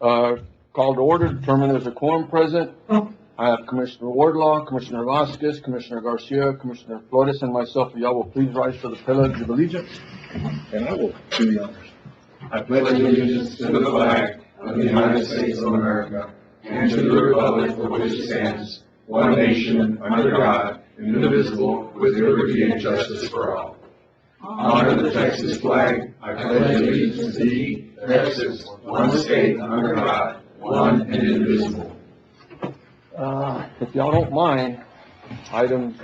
Called to order, determined there's a quorum present. I have Commissioner Wardlaw, Commissioner Vasquez, Commissioner Garcia, Commissioner Flores, and myself. If y'all will please rise for the Pledge of Allegiance. And I will do the honors. I pledge allegiance to the flag of the United States of America and to the republic for which it stands, one nation, under God, indivisible, with liberty and justice for all. Honor the Texas flag. I pledge allegiance to thee, Texas, one state, under God, one and indivisible. If y'all don't mind, item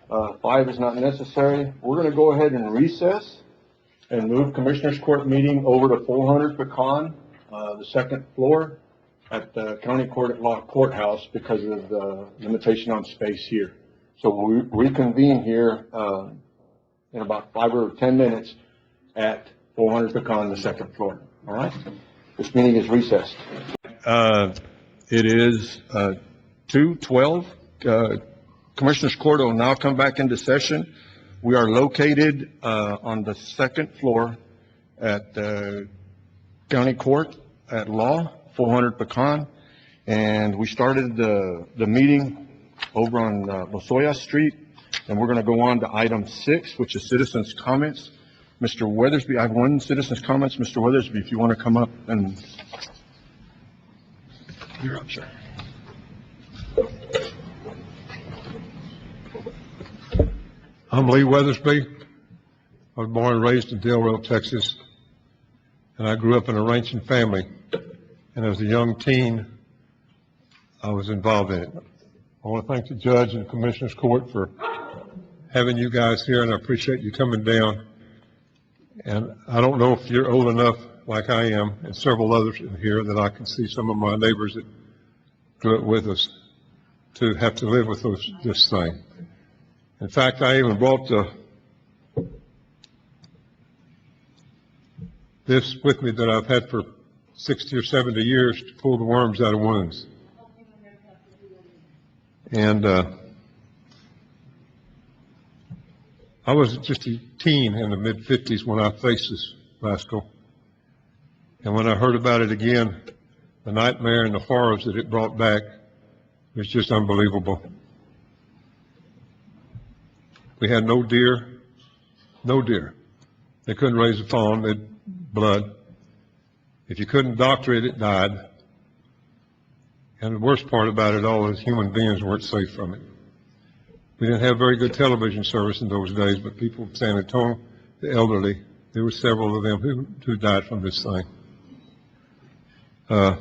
5 is not necessary. We're going to go ahead and recess and move Commissioners Court meeting over to 400 Pecan, the second floor at the County Court at Law Courthouse because of the limitation on space here. So we'll reconvene here in about 5 or 10 minutes at 400 Pecan, the second floor. All right? This meeting is recessed. It is 2:12. Commissioners Court will now come back into session. We are located on the second floor at the County Court at Law, 400 Pecan, and we started the meeting over on Lozoya Street, and we're going to go on to item 6, which is citizens' comments. Mr. Weathersby, I have one citizens' comments. Mr. Weathersby, if you want to come up and you're up, sir. I'm Lee Weathersby. I was born and raised in Del Rio, Texas, and I grew up in a ranching family. And as a young teen, I was involved in it. I want to thank the judge and the Commissioners Court for having you guys here, and I appreciate you coming down. And I don't know if you're old enough, like I am, and several others in here, that I can see some of my neighbors that grew up with us to have to live with this thing. In fact, I even brought this with me that I've had for 60 or 70 years to pull the worms out of wounds. And I was just a teen in the mid-50s when I faced this rascal. And when I heard about it again, the nightmare and the horrors that it brought back was just unbelievable. We had no deer. They couldn't raise a fawn, they had blood. If you couldn't doctor it, it died. And the worst part about it all is human beings weren't safe from it. We didn't have very good television service in those days, but people in San Antonio, the elderly, there were several of them who died from this thing. I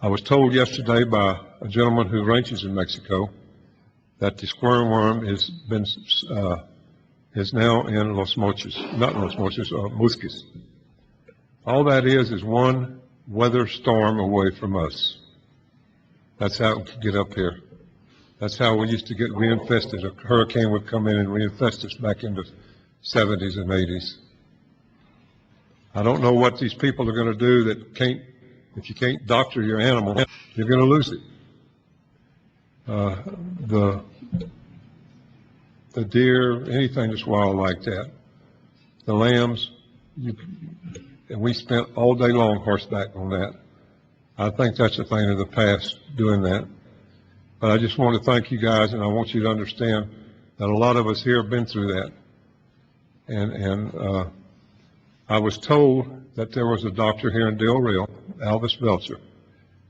was told yesterday by a gentleman who ranches in Mexico that the squirm worm is now in Musquis. All that is one weather storm away from us. That's how it could get up here. That's how we used to get reinfested. A hurricane would come in and reinfest us back in the 70s and 80s. I don't know what these people are going to do if you can't doctor your animal, you're going to lose it. The deer, anything that's wild like that, the lambs, and we spent all day long horseback on that. I think that's a thing of the past, doing that. But I just want to thank you guys, and I want you to understand that a lot of us here have been through that. And I was told that there was a doctor here in Del Rio, Alvis Belcher,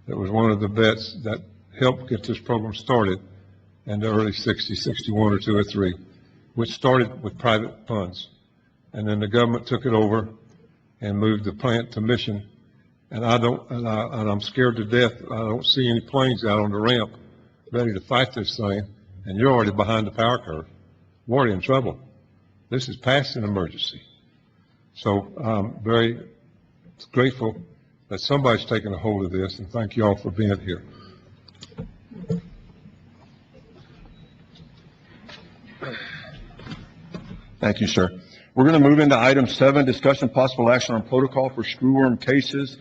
that was one of the vets that helped get this program started in the early 60s, 61 or 2 or 3, which started with private funds. And then the government took it over and moved the plant to Mission. And I'm scared to death. I don't see any planes out on the ramp ready to fight this thing, and you're already behind the power curve. We're already in trouble. This is past an emergency. So I'm very grateful that somebody's taken a hold of this, and thank you all for being here. Thank you, sir. We're going to move into item 7, discussion possible action on protocol for screwworm cases.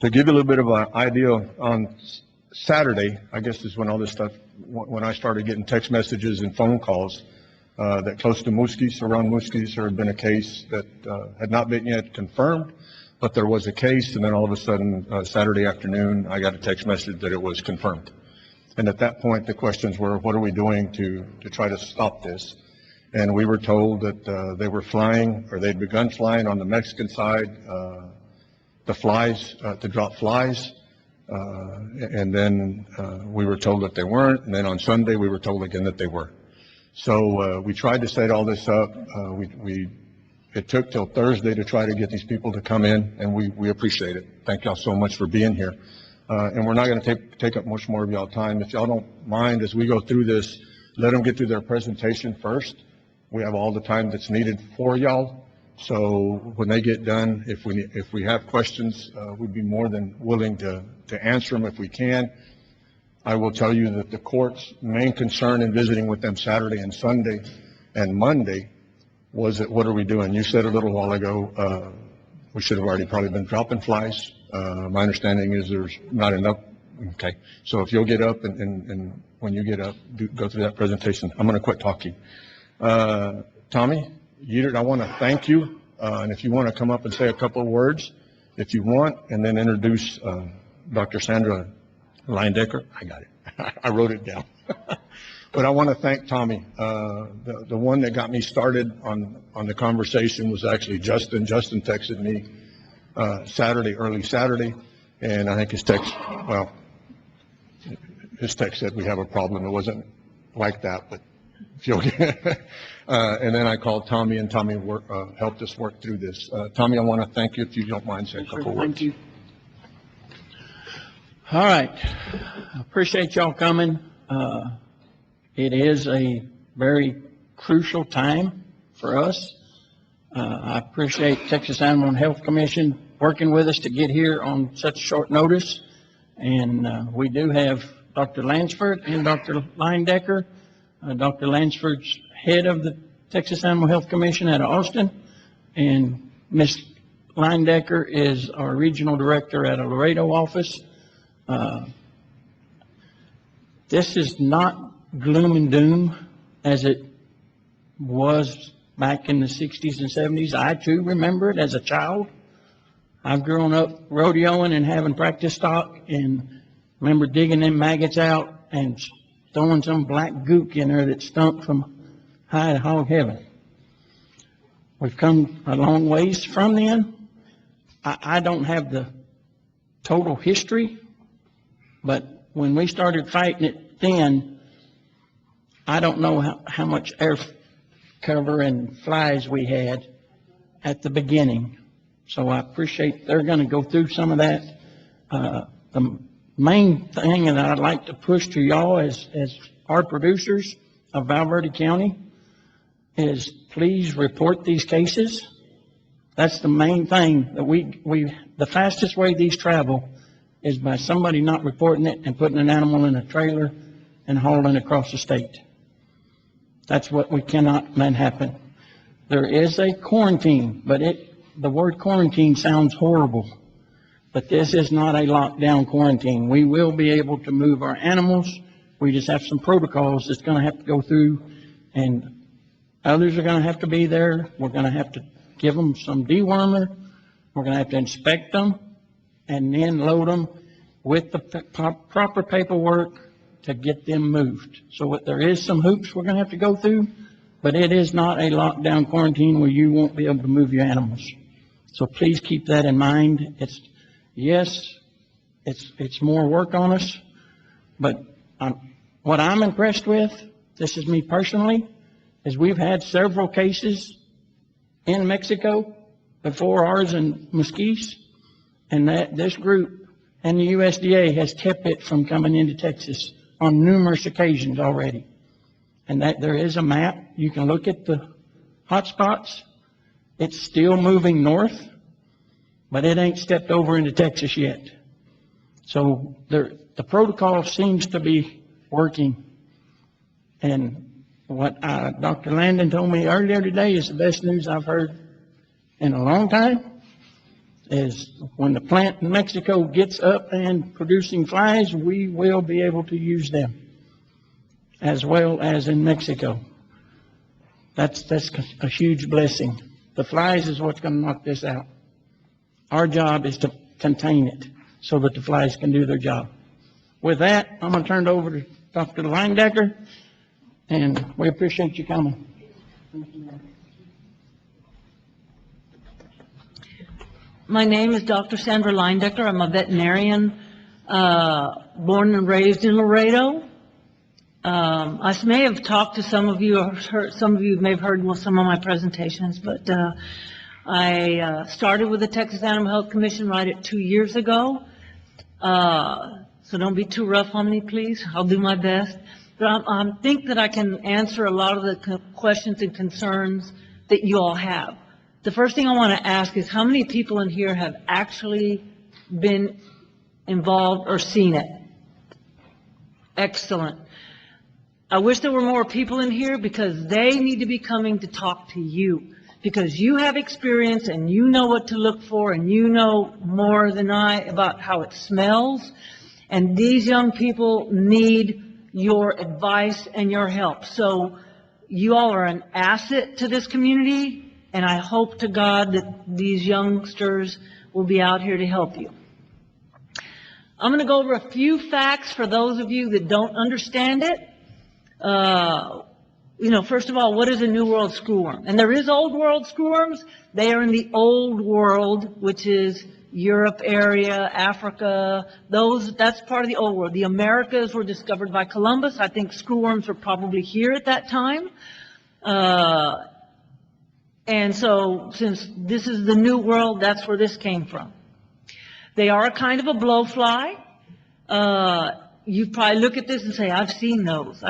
To give you a little bit of an idea, on Saturday, I guess is when all this stuff, when I started getting text messages and phone calls that close to Musquis, around Musquis, there had been a case that had not been yet confirmed, but there was a case, and then all of a sudden, Saturday afternoon, I got a text message that it was confirmed. And at that point, the questions were, what are we doing to try to stop this? And we were told that they were flying, or they'd begun flying on the Mexican side, the flies, to drop flies. And then we were told that they weren't. And then on Sunday, we were told again that they were. So we tried to set all this up. It took till Thursday to try to get these people to come in, and we appreciate it. Thank y'all so much for being here. And we're not going to take up much more of y'all time. If y'all don't mind, as we go through this, let them get through their presentation first. We have all the time that's needed for y'all. So when they get done, if we have questions, we'd be more than willing to answer them if we can. I will tell you that the court's main concern in visiting with them Saturday and Sunday and Monday was that, what are we doing? You said a little while ago, we should have already probably been dropping flies. My understanding is there's not enough. Okay. So if you'll get up and when you get up, go through that presentation. I'm going to quit talking. Tommy, I want to thank you. And if you want to come up and say a couple of words, if you want, and then introduce Dr. Sandra Leindecker. I got it. I wrote it down. But I want to thank Tommy. The one that got me started on the conversation was actually Justin. Justin texted me early Saturday, and I think his text said we have a problem. It wasn't like that, but and then I called Tommy, and Tommy helped us work through this. Tommy, I want to thank you, if you don't mind saying a couple words. Thank you. All right. I appreciate y'all coming. It is a very crucial time for us. I appreciate Texas Animal and Health Commission working with us to get here on such short notice. And we do have Dr. Lansford and Dr. Leindecker. Dr. Lansford's head of the Texas Animal Health Commission out of Austin, and Ms. Leindecker is our regional director at a Laredo office. This is not gloom and doom as it was back in the 60s and 70s. I too remember it as a child. I've grown up rodeoing and having practice stock, and remember digging them maggots out and throwing some black gook in there that stunk from high to hog heaven. We've come a long ways from then. I don't have the total history, but when we started fighting it then, I don't know how much air cover and flies we had at the beginning. So I appreciate they're going to go through some of that. The main thing that I'd like to push to y'all as our producers of Val Verde County is please report these cases. That's the main thing that the fastest way these travel is by somebody not reporting it and putting an animal in a trailer and hauling across the state. That's what we cannot let happen. There is a quarantine, but the word quarantine sounds horrible. But this is not a lockdown quarantine. We will be able to move our animals. We just have some protocols that's going to have to go through, and others are going to have to be there. We're going to have to give them some dewormer. We're going to have to inspect them and then load them with the proper paperwork to get them moved. So there is some hoops we're going to have to go through, but it is not a lockdown quarantine where you won't be able to move your animals. So please keep that in mind. It's more work on us, but what I'm impressed with, this is me personally, is we've had several cases in Mexico before ours in Mesquite, and that this group and the USDA has kept it from coming into Texas on numerous occasions already. And that there is a map. You can look at the hot spots. It's still moving north, but it ain't stepped over into Texas yet. So the protocol seems to be working. And what Dr. Landon told me earlier today is the best news I've heard in a long time, is when the plant in Mexico gets up and producing flies, we will be able to use them as well as in Mexico. That's a huge blessing. The flies is what's going to knock this out. Our job is to contain it so that the flies can do their job. With that, I'm going to turn it over to Dr. Linedecker, and we appreciate you coming. My name is Dr. Sandra Linedecker. I'm a veterinarian, born and raised in Laredo. I may have talked to some of you, or some of you may have heard some of my presentations, but I started with the Texas Animal Health Commission right at 2 years ago. So don't be too rough on me, please. I'll do my best. But I think that I can answer a lot of the questions and concerns that you all have. The first thing I want to ask is how many people in here have actually been involved or seen it? Excellent. I wish there were more people in here because they need to be coming to talk to you, because you have experience and you know what to look for and you know more than I about how it smells. And these young people need your advice and your help. So you all are an asset to this community, and I hope to God that these youngsters will be out here to help you. I'm going to go over a few facts for those of you that don't understand it. First of all, what is a New World screwworm? And there is Old World screwworms. They are in the Old World, which is Europe area, Africa. That's part of the Old World. The Americas were discovered by Columbus. I think screwworms were probably here at that time. And so since this is the New World, that's where this came from. They are a kind of a blowfly. You probably look at this and say, I've seen those.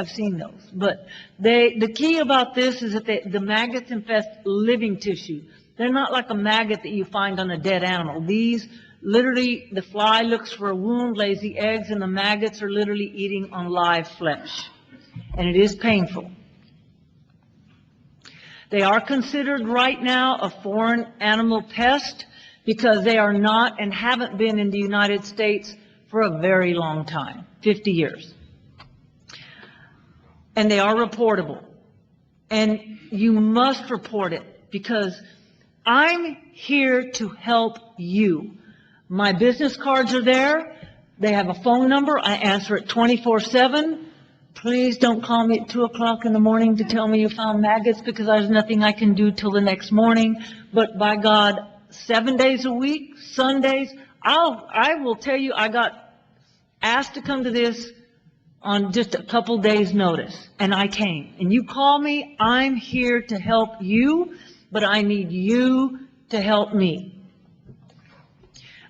But the key about this is that the maggots infest living tissue. They're not like a maggot that you find on a dead animal. These, literally, the fly looks for a wound, lays the eggs, and the maggots are literally eating on live flesh. And it is painful. They are considered right now a foreign animal pest because they are not and haven't been in the United States for a very long time, 50 years. And they are reportable. And you must report it because I'm here to help you. My business cards are there. They have a phone number. I answer it 24/7. Please don't call me at 2 o'clock in the morning to tell me you found maggots because there's nothing I can do till the next morning. But by God, 7 days a week, Sundays, I will tell you, I got asked to come to this on just a couple days' notice, and I came. And you call me, I'm here to help you, but I need you to help me.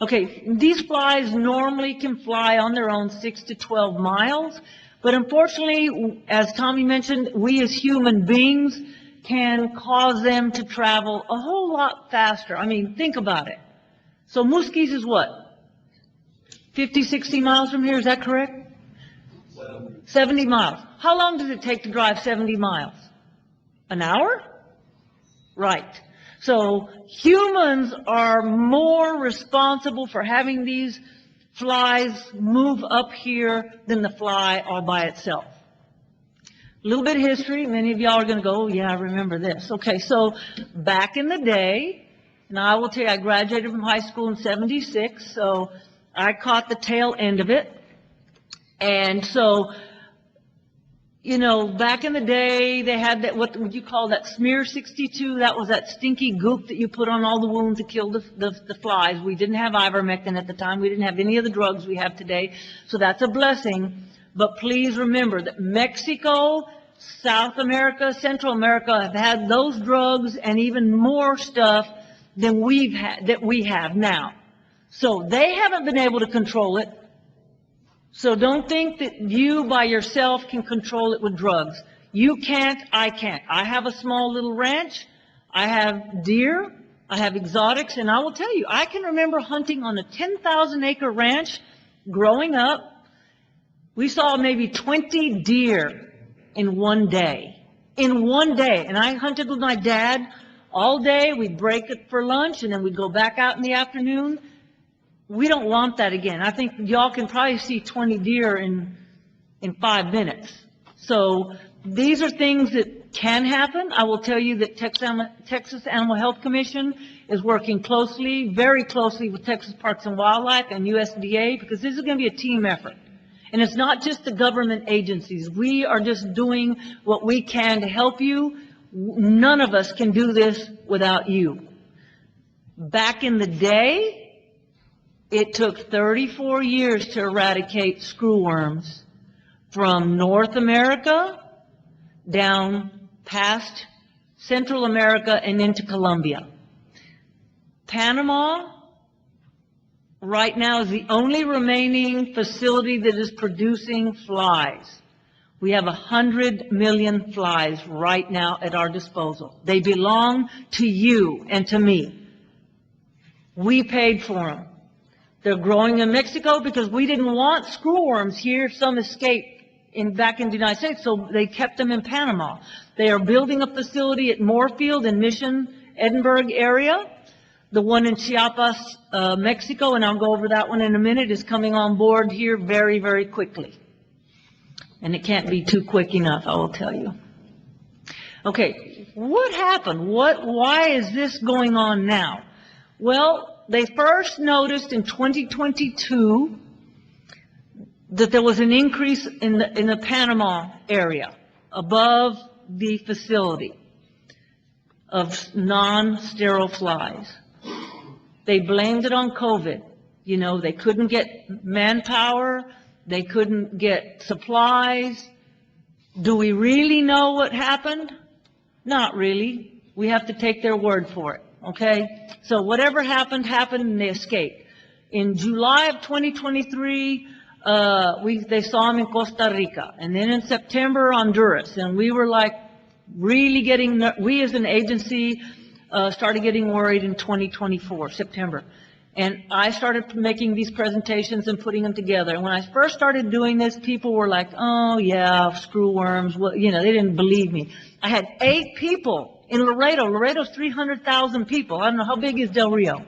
Okay, these flies normally can fly on their own 6 to 12 miles. But unfortunately, as Tommy mentioned, we as human beings can cause them to travel a whole lot faster. I mean, think about it. So Muskies is what? 50, 60 miles from here, is that correct? 70 miles. How long does it take to drive 70 miles? An hour? Right. So humans are more responsible for having these flies move up here than the fly all by itself. A little bit of history. Many of y'all are going to go, oh, yeah, I remember this. Okay, so back in the day, now I will tell you, I graduated from high school in 76, so I caught the tail end of it. And so, back in the day, they had that, what would you call that, smear 62? That was that stinky goop that you put on all the wounds to kill the flies. We didn't have ivermectin at the time. We didn't have any of the drugs we have today. So that's a blessing. But please remember that Mexico, South America, Central America have had those drugs and even more stuff than we have now. So they haven't been able to control it. So don't think that you by yourself can control it with drugs. You can't, I can't. I have a small little ranch. I have deer. I have exotics. And I will tell you, I can remember hunting on a 10,000-acre ranch growing up. We saw maybe 20 deer in one day. In one day. And I hunted with my dad all day. We'd break it for lunch, and then we'd go back out in the afternoon. We don't want that again. I think y'all can probably see 20 deer in 5 minutes. So these are things that can happen. I will tell you that Texas Animal Health Commission is working closely, very closely with Texas Parks and Wildlife and USDA, because this is going to be a team effort. And it's not just the government agencies. We are just doing what we can to help you. None of us can do this without you. Back in the day, it took 34 years to eradicate screwworms from North America down past Central America and into Colombia. Panama right now is the only remaining facility that is producing flies. We have 100 million flies right now at our disposal. They belong to you and to me. We paid for them. They're growing in Mexico because we didn't want screwworms here. Some escaped back in the United States, so they kept them in Panama. They are building a facility at Moorfield in Mission, Edinburgh area. The one in Chiapas, Mexico, and I'll go over that one in a minute, is coming on board here very, very quickly. And it can't be too quick enough, I will tell you. Okay, what happened? Why is this going on now? Well, they first noticed in 2022 that there was an increase in the Panama area above the facility of non-sterile flies. They blamed it on COVID. You know, they couldn't get manpower, they couldn't get supplies. Do we really know what happened? Not really. We have to take their word for it, okay? So whatever happened, happened, and they escaped. In July of 2023, they saw them in Costa Rica, and then in September, Honduras, and we were like really we as an agency started getting worried in 2024, September. And I started making these presentations and putting them together. And when I first started doing this, people were like, oh yeah, screwworms, well, you know, they didn't believe me. I had 8 people in Laredo. Laredo's 300,000 people. I don't know, how big is Del Rio?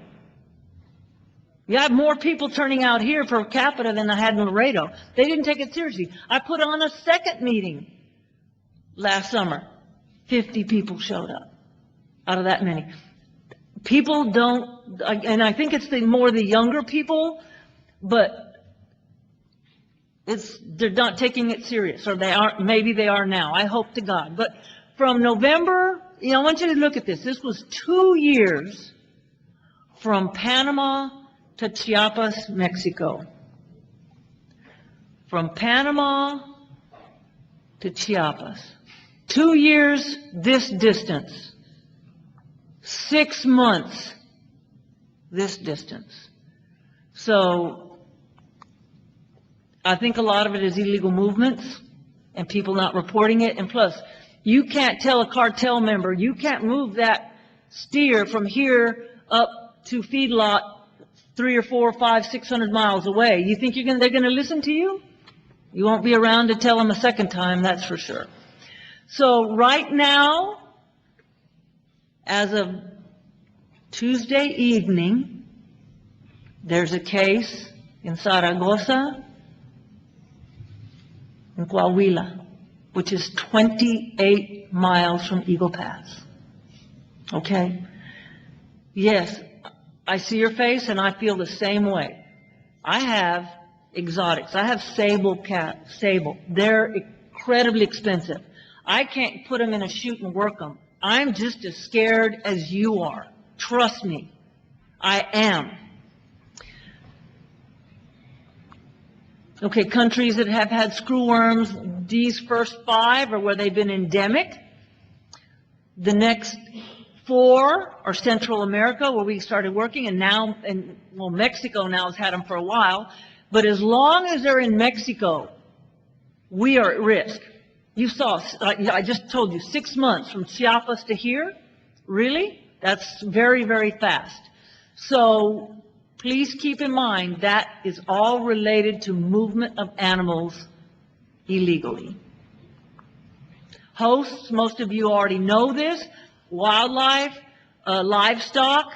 You have more people turning out here per capita than I had in Laredo. They didn't take it seriously. I put on a second meeting last summer. 50 people showed up out of that many. People don't, and I think it's more the younger people, but they're not taking it serious, or maybe they are now. I hope to God. But from November, I want you to look at this. This was 2 years from Panama to Chiapas, Mexico. From Panama to Chiapas. 2 years this distance. 6 months this distance. So I think a lot of it is illegal movements and people not reporting it. And plus, you can't tell a cartel member, you can't move that steer from here up to feedlot 3 or 4 or 5, 600 miles away. You think they're going to listen to you? You won't be around to tell them a second time, that's for sure. So right now, as of Tuesday evening, there's a case in Zaragoza, in Coahuila, which is 28 miles from Eagle Pass. Okay? Yes, I see your face and I feel the same way. I have exotics. I have sable. They're incredibly expensive. I can't put them in a chute and work them. I'm just as scared as you are. Trust me, I am. Okay, countries that have had screwworms, these first 5 are where they've been endemic. The next 4 are Central America, where we started working, and now, Mexico now has had them for a while. But as long as they're in Mexico, we are at risk. You saw, I just told you, 6 months from Chiapas to here. Really? That's very, very fast. So please keep in mind that is all related to movement of animals illegally. Hosts, most of you already know this. Wildlife, livestock,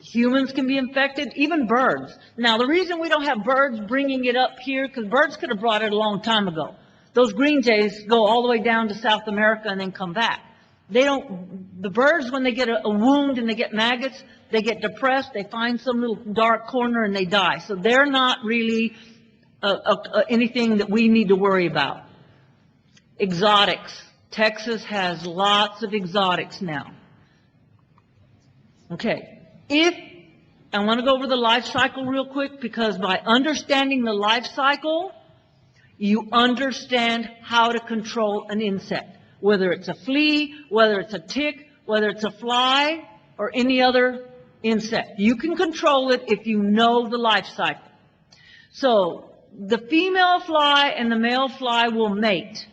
humans can be infected, even birds. Now, the reason we don't have birds bringing it up here, because birds could have brought it a long time ago. Those green jays go all the way down to South America and then come back. The birds, when they get a wound and they get maggots, they get depressed, they find some little dark corner and they die. So they're not really anything that we need to worry about. Exotics. Texas has lots of exotics now. Okay. I want to go over the life cycle real quick, because by understanding the life cycle, you understand how to control an insect. Whether it's a flea, whether it's a tick, whether it's a fly, or any other insect. You can control it if you know the life cycle. So, the female fly and the male fly will mate.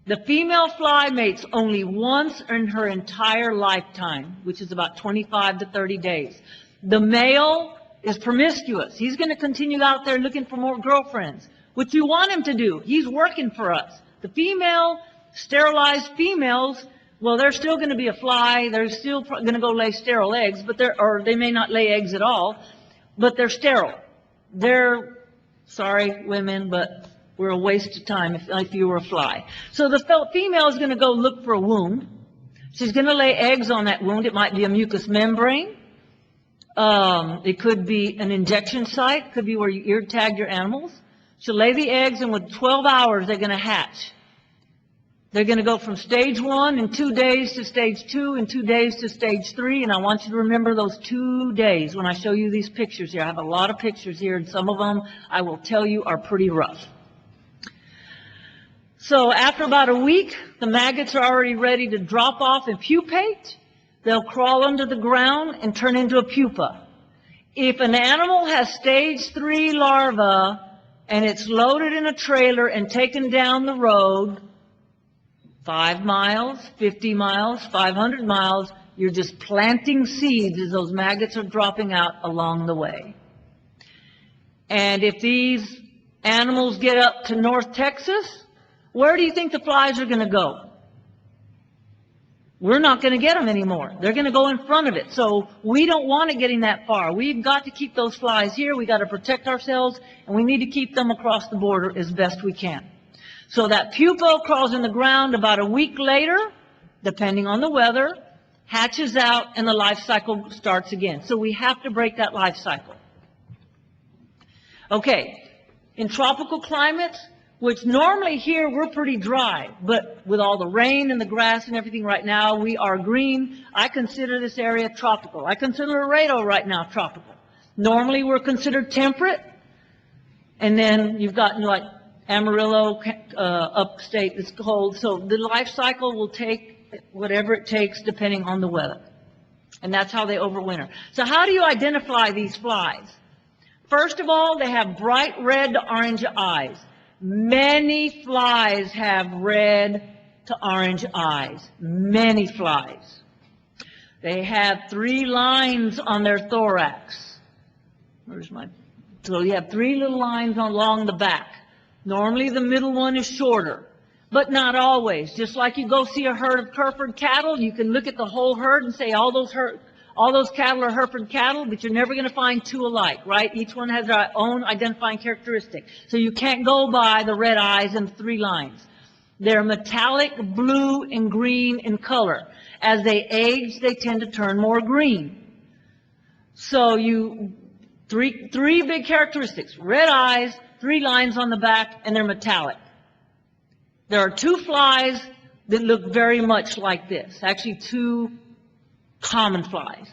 The female fly mates only once in her entire lifetime, which is about 25 to 30 days. The male is promiscuous. He's going to continue out there looking for more girlfriends, which you want him to do. He's working for us. The female, sterilized females, well, they're still going to be a fly. They're still going to go lay sterile eggs, or they may not lay eggs at all, but they're sterile. They're, sorry, women, but we're a waste of time if you were a fly. So the female is going to go look for a wound. She's going to lay eggs on that wound. It might be a mucous membrane. It could be an injection site. It could be where you ear tag your animals. She'll lay the eggs, and with 12 hours, they're going to hatch. They're going to go from stage 1 in 2 days to stage 2 in 2 days to stage 3. And I want you to remember those 2 days when I show you these pictures here. I have a lot of pictures here, and some of them, I will tell you, are pretty rough. So after about a week, the maggots are already ready to drop off and pupate. They'll crawl under the ground and turn into a pupa. If an animal has stage 3 larvae and it's loaded in a trailer and taken down the road, 5 miles, 50 miles, 500 miles, you're just planting seeds as those maggots are dropping out along the way. And if these animals get up to North Texas, where do you think the flies are going to go? We're not going to get them anymore. They're going to go in front of it. So we don't want it getting that far. We've got to keep those flies here. We've got to protect ourselves, and we need to keep them across the border as best we can. So that pupa crawls in the ground about a week later, depending on the weather, hatches out, and the life cycle starts again. So we have to break that life cycle. Okay, in tropical climates, which normally here we're pretty dry, but with all the rain and the grass and everything right now, we are green. I consider this area tropical. I consider Laredo right now tropical. Normally we're considered temperate, and then you've got like Amarillo, upstate, it's cold. So the life cycle will take whatever it takes depending on the weather. And that's how they overwinter. So how do you identify these flies? First of all, they have bright red to orange eyes. Many flies have red to orange eyes. Many flies. They have 3 lines on their thorax. So you have 3 little lines along the back. Normally the middle one is shorter, but not always. Just like you go see a herd of Hereford cattle, you can look at the whole herd and say all those cattle are Hereford cattle, but you're never going to find 2 alike, right? Each one has their own identifying characteristic. So you can't go by the red eyes and 3 lines. They're metallic blue and green in color. As they age, they tend to turn more green. So three big characteristics: red eyes, 3 lines on the back, and they're metallic. There are 2 flies that look very much like this. Actually, 2 common flies.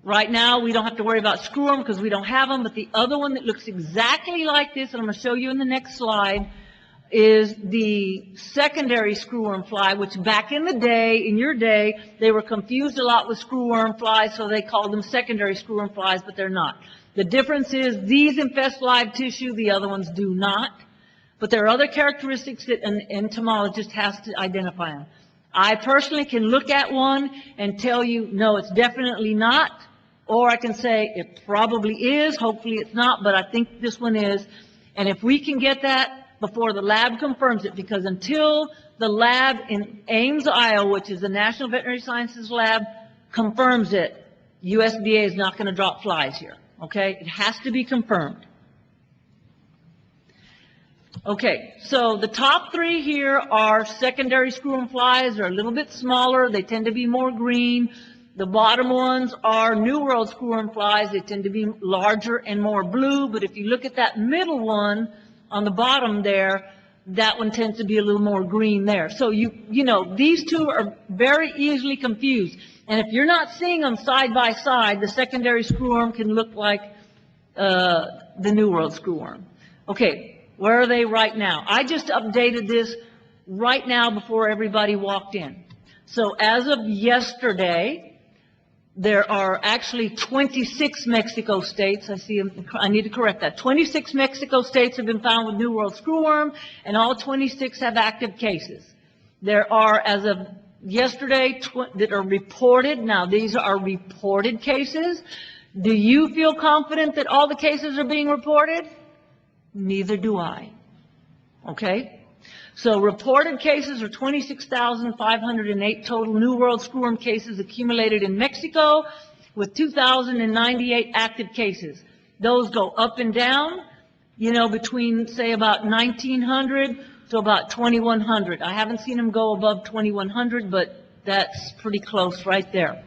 Right now, we don't have to worry about screwworm because we don't have them, but the other one that looks exactly like this, and I'm going to show you in the next slide, is the secondary screwworm fly, which back in the day, in your day, they were confused a lot with screwworm flies, so they called them secondary screwworm flies, but they're not. The difference is these infest live tissue, the other ones do not. But there are other characteristics that an entomologist has to identify them. I personally can look at one and tell you, no, it's definitely not. Or I can say, it probably is, hopefully it's not, but I think this one is. And if we can get that before the lab confirms it, because until the lab in Ames, Iowa, which is the National Veterinary Sciences Lab, confirms it, USDA is not going to drop flies here. Okay? It has to be confirmed. Okay, so the top three here are secondary screwworm flies. They're a little bit smaller. They tend to be more green. The bottom ones are New World screwworm flies. They tend to be larger and more blue. But if you look at that middle one on the bottom there, that one tends to be a little more green there. So you know, these two are very easily confused. And if you're not seeing them side by side, the secondary screwworm can look like the New World screwworm. Okay, where are they right now? I just updated this right now before everybody walked in. So as of yesterday, there are actually 26 Mexico states. I need to correct that. 26 Mexico states have been found with New World screwworm, and all 26 have active cases. There are, as of yesterday, that are reported. Now, these are reported cases. Do you feel confident that all the cases are being reported? Neither do I. Okay? So reported cases are 26,508 total New World screwworm cases accumulated in Mexico, with 2,098 active cases. Those go up and down, you know, between, say, about 1,900 to about 2,100. I haven't seen them go above 2,100, but that's pretty close right there.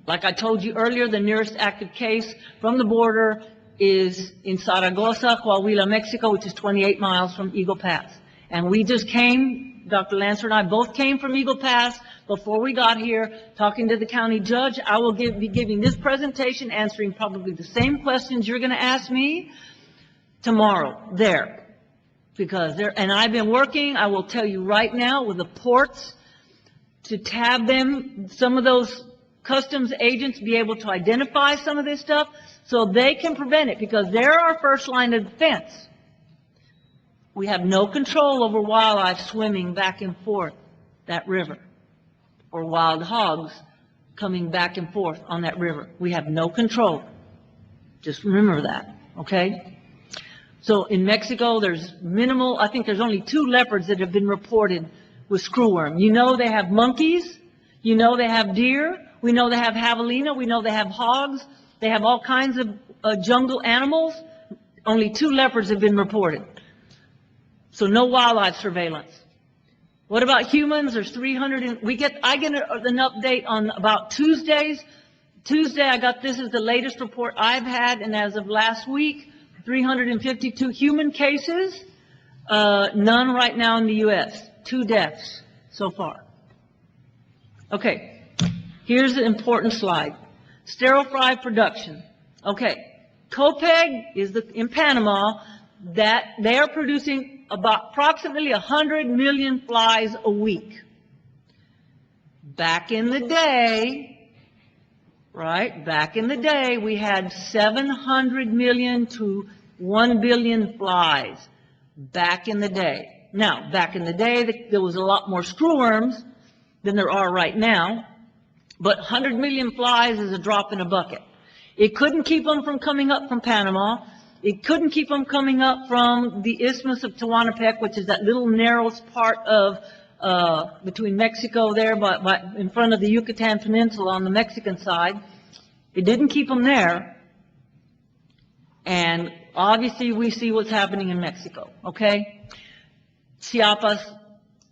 Like I told you earlier, the nearest active case from the border is in Zaragoza, Coahuila, Mexico, which is 28 miles from Eagle Pass. And we just came, Dr. Lancer and I both came from Eagle Pass before we got here, talking to the county judge. I will be giving this presentation, answering probably the same questions you're going to ask me tomorrow there. Because and I've been working, I will tell you right now, with the ports to tab them, some of those customs agents be able to identify some of this stuff so they can prevent it, because they're our first line of defense. We have no control over wildlife swimming back and forth that river, or wild hogs coming back and forth on that river. We have no control. Just remember that, okay? So in Mexico, there's minimal, I think there's only 2 leopards that have been reported with screwworm. You know they have monkeys. You know they have deer. We know they have javelina. We know they have hogs. They have all kinds of jungle animals. Only 2 leopards have been reported. So no wildlife surveillance. What about humans? There's 300. I get an update on about Tuesdays. Tuesday, I got, this is the latest report I've had, and as of last week, 352 human cases. None right now in the U.S. 2 deaths so far. Okay, here's an important slide. Sterile fry production. Okay, Copeg is in Panama, that they are producing approximately 100 million flies a week. Back in the day, right, back in the day, we had 700 million to 1 billion flies. Back in the day. Now, back in the day, there was a lot more screwworms than there are right now, but 100 million flies is a drop in a bucket. It couldn't keep them from coming up from Panama. It couldn't keep them coming up from the Isthmus of Tehuantepec, which is that little narrowest part of between Mexico there, in front of the Yucatan Peninsula on the Mexican side. It didn't keep them there. And obviously we see what's happening in Mexico, okay? Chiapas,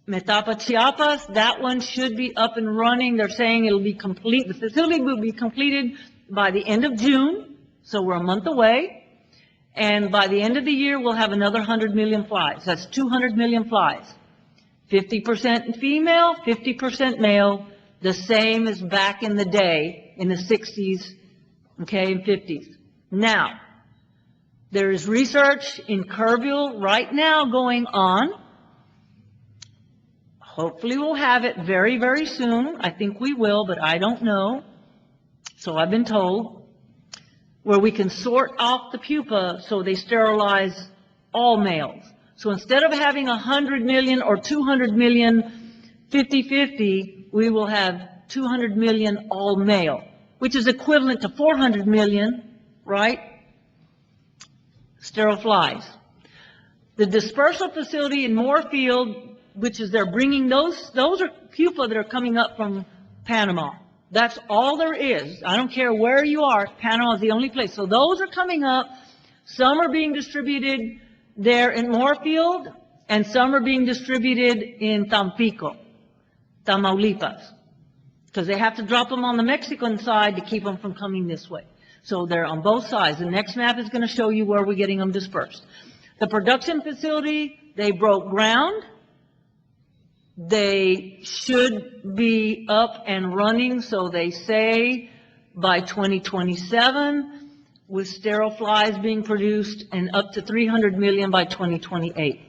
Metapa Chiapas, that one should be up and running. They're saying it'll be complete. The facility will be completed by the end of June, so we're a month away. And by the end of the year, we'll have another 100 million flies. That's 200 million flies. 50% female, 50% male, the same as back in the day, in the 60s, okay, and 50s. Now, there is research in Kerrville right now going on. Hopefully we'll have it very, very soon. I think we will, but I don't know. So I've been told, where we can sort off the pupa so they sterilize all males. So instead of having 100 million or 200 million 50-50, we will have 200 million all male, which is equivalent to 400 million, right, sterile flies. The dispersal facility in Moorfield, which is they're bringing those are pupa that are coming up from Panama. That's all there is. I don't care where you are. Panama is the only place. So those are coming up. Some are being distributed They're in Moorfield, and some are being distributed in Tampico, Tamaulipas, because they have to drop them on the Mexican side to keep them from coming this way. So they're on both sides. The next map is going to show you where we're getting them dispersed. The production facility, they broke ground. They should be up and running, so they say, by 2027, with sterile flies being produced, and up to 300 million by 2028.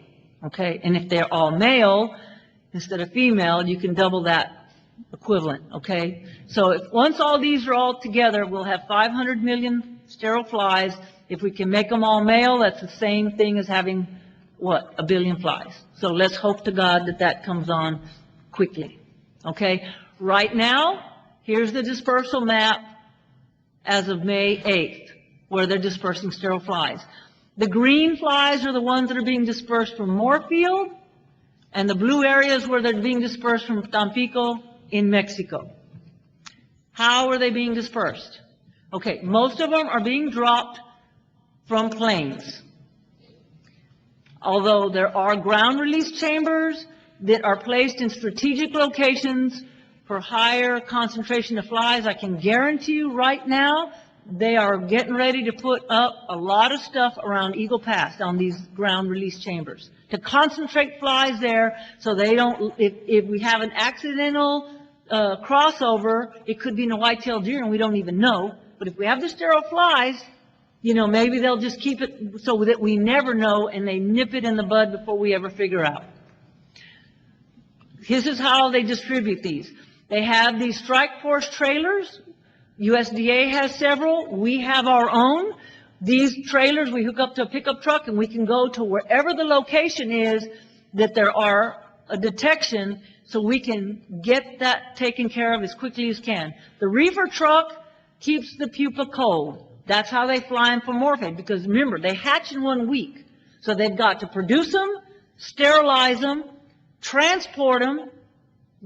Okay, and if they're all male instead of female, you can double that equivalent. Okay, so if once all these are all together, we'll have 500 million sterile flies. If we can make them all male, that's the same thing as having, what, 1 billion flies. So let's hope to God that that comes on quickly. Okay, right now, here's the dispersal map as of May 8th, where they're dispersing sterile flies. The green flies are the ones that are being dispersed from Moorfield, and the blue areas where they're being dispersed from Tampico in Mexico. How are they being dispersed? Okay, most of them are being dropped from planes. Although there are ground release chambers that are placed in strategic locations for higher concentration of flies, I can guarantee you right now, they are getting ready to put up a lot of stuff around Eagle Pass on these ground release chambers to concentrate flies there, so they don't, if we have an accidental crossover, it could be in a white-tailed deer and we don't even know. But if we have the sterile flies, you know, maybe they'll just keep it so that we never know, and they nip it in the bud before we ever figure out. This is how they distribute these. They have these strike force trailers. USDA has several. We have our own. These trailers we hook up to a pickup truck, and we can go to wherever the location is that there are a detection, so we can get that taken care of as quickly as can. The reefer truck keeps the pupa cold. That's how they fly them from Moorfield, because remember, they hatch in 1 week. So they've got to produce them, sterilize them, transport them,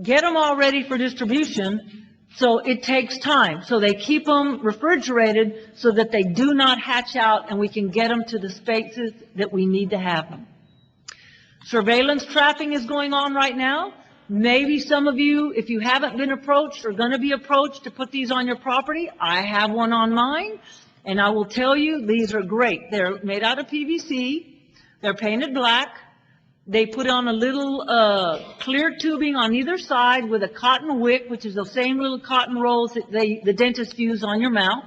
get them all ready for distribution. So it takes time. So they keep them refrigerated so that they do not hatch out, and we can get them to the spaces that we need to have them. Surveillance trapping is going on right now. Maybe some of you, if you haven't been approached or going to be approached to put these on your property, I have one on mine, and I will tell you, these are great. They're made out of PVC. They're painted black. They put on a little clear tubing on either side with a cotton wick, which is the same little cotton rolls that the dentists use on your mouth.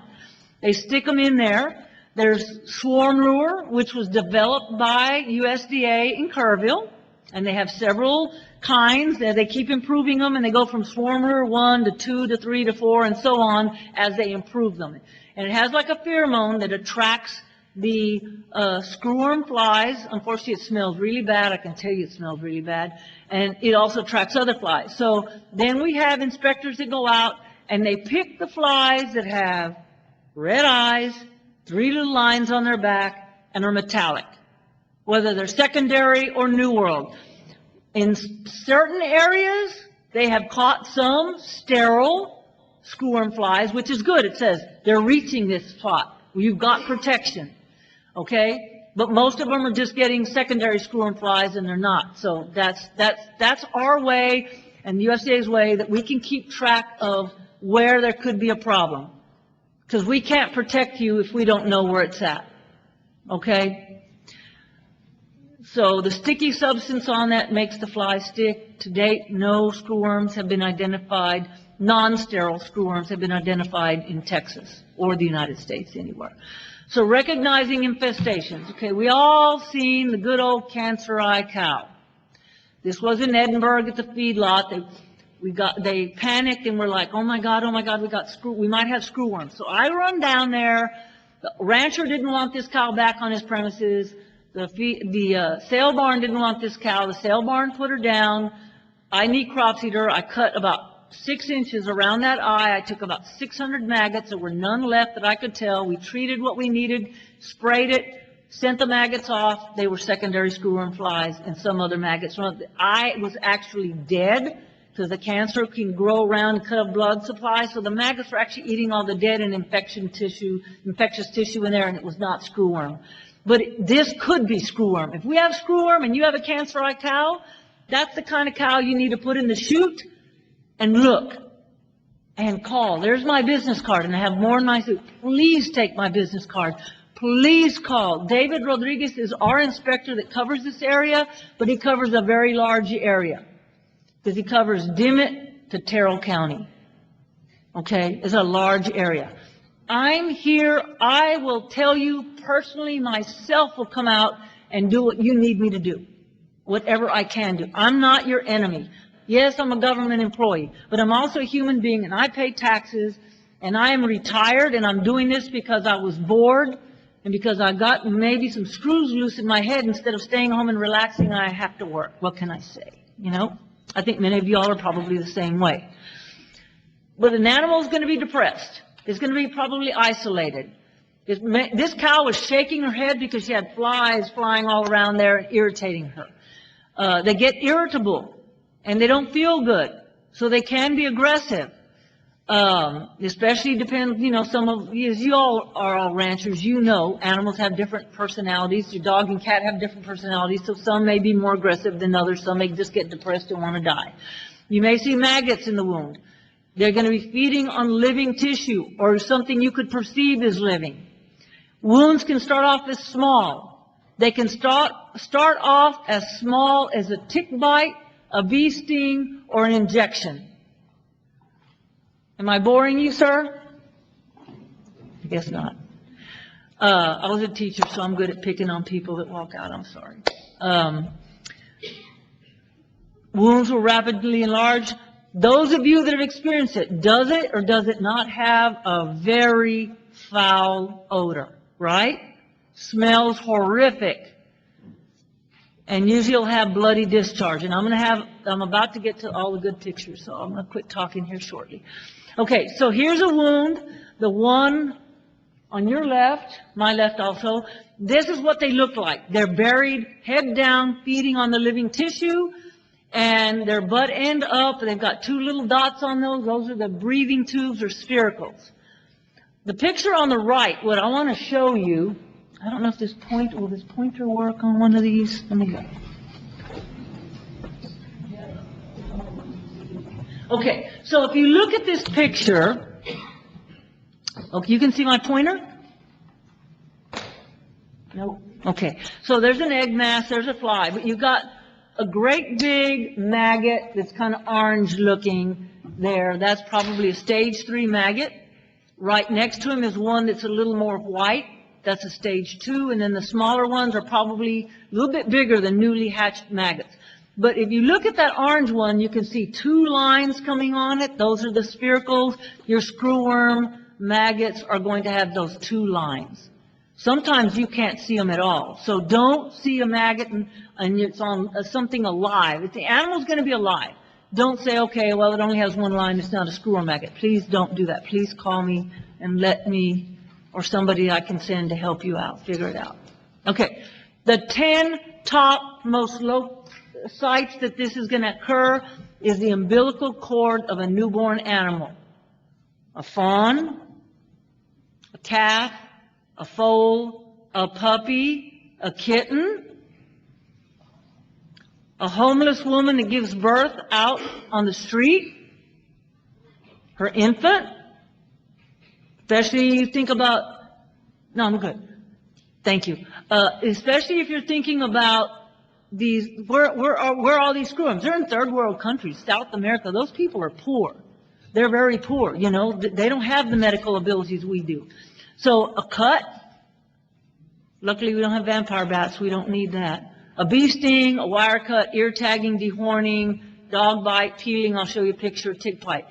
They stick them in there. There's Swarm Lure, which was developed by USDA in Kerrville, and they have several kinds. They keep improving them, and they go from Swarm Lure 1 to 2 to 3 to 4 and so on as they improve them. And it has like a pheromone that attracts the screwworm flies. Unfortunately, it smells really bad. I can tell you it smells really bad. And it also attracts other flies. So then we have inspectors that go out, and they pick the flies that have red eyes, 3 little lines on their back, and are metallic, whether they're secondary or New World. In certain areas, they have caught some sterile screwworm flies, which is good. It says they're reaching this spot. You've got protection. Okay? But most of them are just getting secondary screwworm flies, and they're not. So that's our way and the USDA's way that we can keep track of where there could be a problem. Because we can't protect you if we don't know where it's at. Okay? So the sticky substance on that makes the fly stick. To date, no screwworms have been identified. Non-sterile screwworms have been identified in Texas or the United States anywhere. So recognizing infestations. Okay, we all seen the good old cancer eye cow. This was in Edinburgh at the feedlot. They panicked and were like, oh my God, we might have screwworms. So I run down there. The rancher didn't want this cow back on his premises. The sale barn didn't want this cow. The sale barn put her down. I need crop seeder. I cut about 6 inches around that eye. I took about 600 maggots. There were none left that I could tell. We treated what we needed, sprayed it, sent the maggots off. They were secondary screwworm flies and some other maggots. The eye was actually dead because the cancer can grow around and cut a blood supply. So the maggots were actually eating all the dead and infectious tissue in there, and it was not screwworm. But this could be screwworm. If we have screwworm and you have a cancer-eye cow, that's the kind of cow you need to put in the chute and look and call. There's my business card, and I have more in my suit. Please take my business card. Please call. David Rodriguez is our inspector that covers this area, but he covers a very large area because he covers Dimmitt to Terrell County. Okay? It's a large area. I'm here. I will tell you personally, myself will come out and do what you need me to do. Whatever I can do. I'm not your enemy. Yes, I'm a government employee, but I'm also a human being, and I pay taxes, and I am retired, and I'm doing this because I was bored and because I got maybe some screws loose in my head. Instead of staying home and relaxing, I have to work. What can I say? You know? I think many of y'all are probably the same way. But an animal is going to be depressed. It's going to be probably isolated. This cow was shaking her head because she had flies flying all around there and irritating her. They get irritable. And they don't feel good, so they can be aggressive. Especially depends, you know, some of you all are all ranchers, you know, animals have different personalities. Your dog and cat have different personalities, so some may be more aggressive than others. Some may just get depressed and want to die. You may see maggots in the wound. They're going to be feeding on living tissue or something you could perceive as living. Wounds can start off as small. They can start off as small as a tick bite, a bee sting, or an injection. Am I boring you, sir? I guess not. I was a teacher, so I'm good at picking on people that walk out. I'm sorry. Wounds will rapidly enlarge. Those of you that have experienced it, does it or does it not have a very foul odor, right? Smells horrific. And usually you'll have bloody discharge. And I'm about to get to all the good pictures, so I'm going to quit talking here shortly. Okay, so here's a wound. The one on your left, my left also. This is what they look like. They're buried head down, feeding on the living tissue, and their butt end up. They've got two little dots on those. Those are the breathing tubes or spiracles. The picture on the right, what I want to show you, I don't know if will this pointer work on one of these? Let me go. Okay, so if you look at this picture, okay, you can see my pointer? No? Okay, so there's an egg mass, there's a fly, but you've got a great big maggot that's kind of orange looking there. That's probably a stage 3 maggot. Right next to him is one that's a little more white. That's a stage 2, and then the smaller ones are probably a little bit bigger than newly hatched maggots. But if you look at that orange one, you can see 2 lines coming on it. Those are the spiracles. Your screwworm maggots are going to have those 2 lines. Sometimes you can't see them at all. So don't see a maggot and it's on something alive. If the animal's going to be alive, don't say, okay, well, it only has 1 line. It's not a screwworm maggot. Please don't do that. Please call me and let me or somebody I can send to help you out, figure it out. Okay, the 10 top most low sites that this is going to occur is the umbilical cord of a newborn animal. A fawn, a calf, a foal, a puppy, a kitten, a homeless woman that gives birth out on the street, her infant. Especially you think about, no, I'm good. Thank you. Especially if you're thinking about these, where are all these screwworms? They're in third world countries, South America. Those people are poor. They're very poor, you know. They don't have the medical abilities we do. So a cut, luckily we don't have vampire bats. We don't need that. A bee sting, a wire cut, ear tagging, dehorning, dog bite, peeling. I'll show you a picture, tick bite.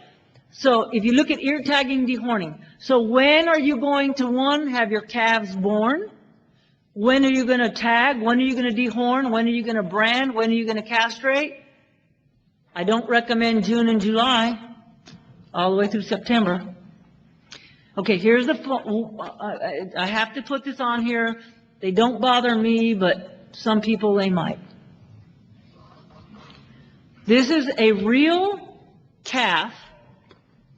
So if you look at ear tagging, dehorning, so when are you going to, one, have your calves born? When are you going to tag? When are you going to dehorn? When are you going to brand? When are you going to castrate? I don't recommend June and July, all the way through September. Okay, here's the, I have to put this on here. They don't bother me, but some people they might. This is a real calf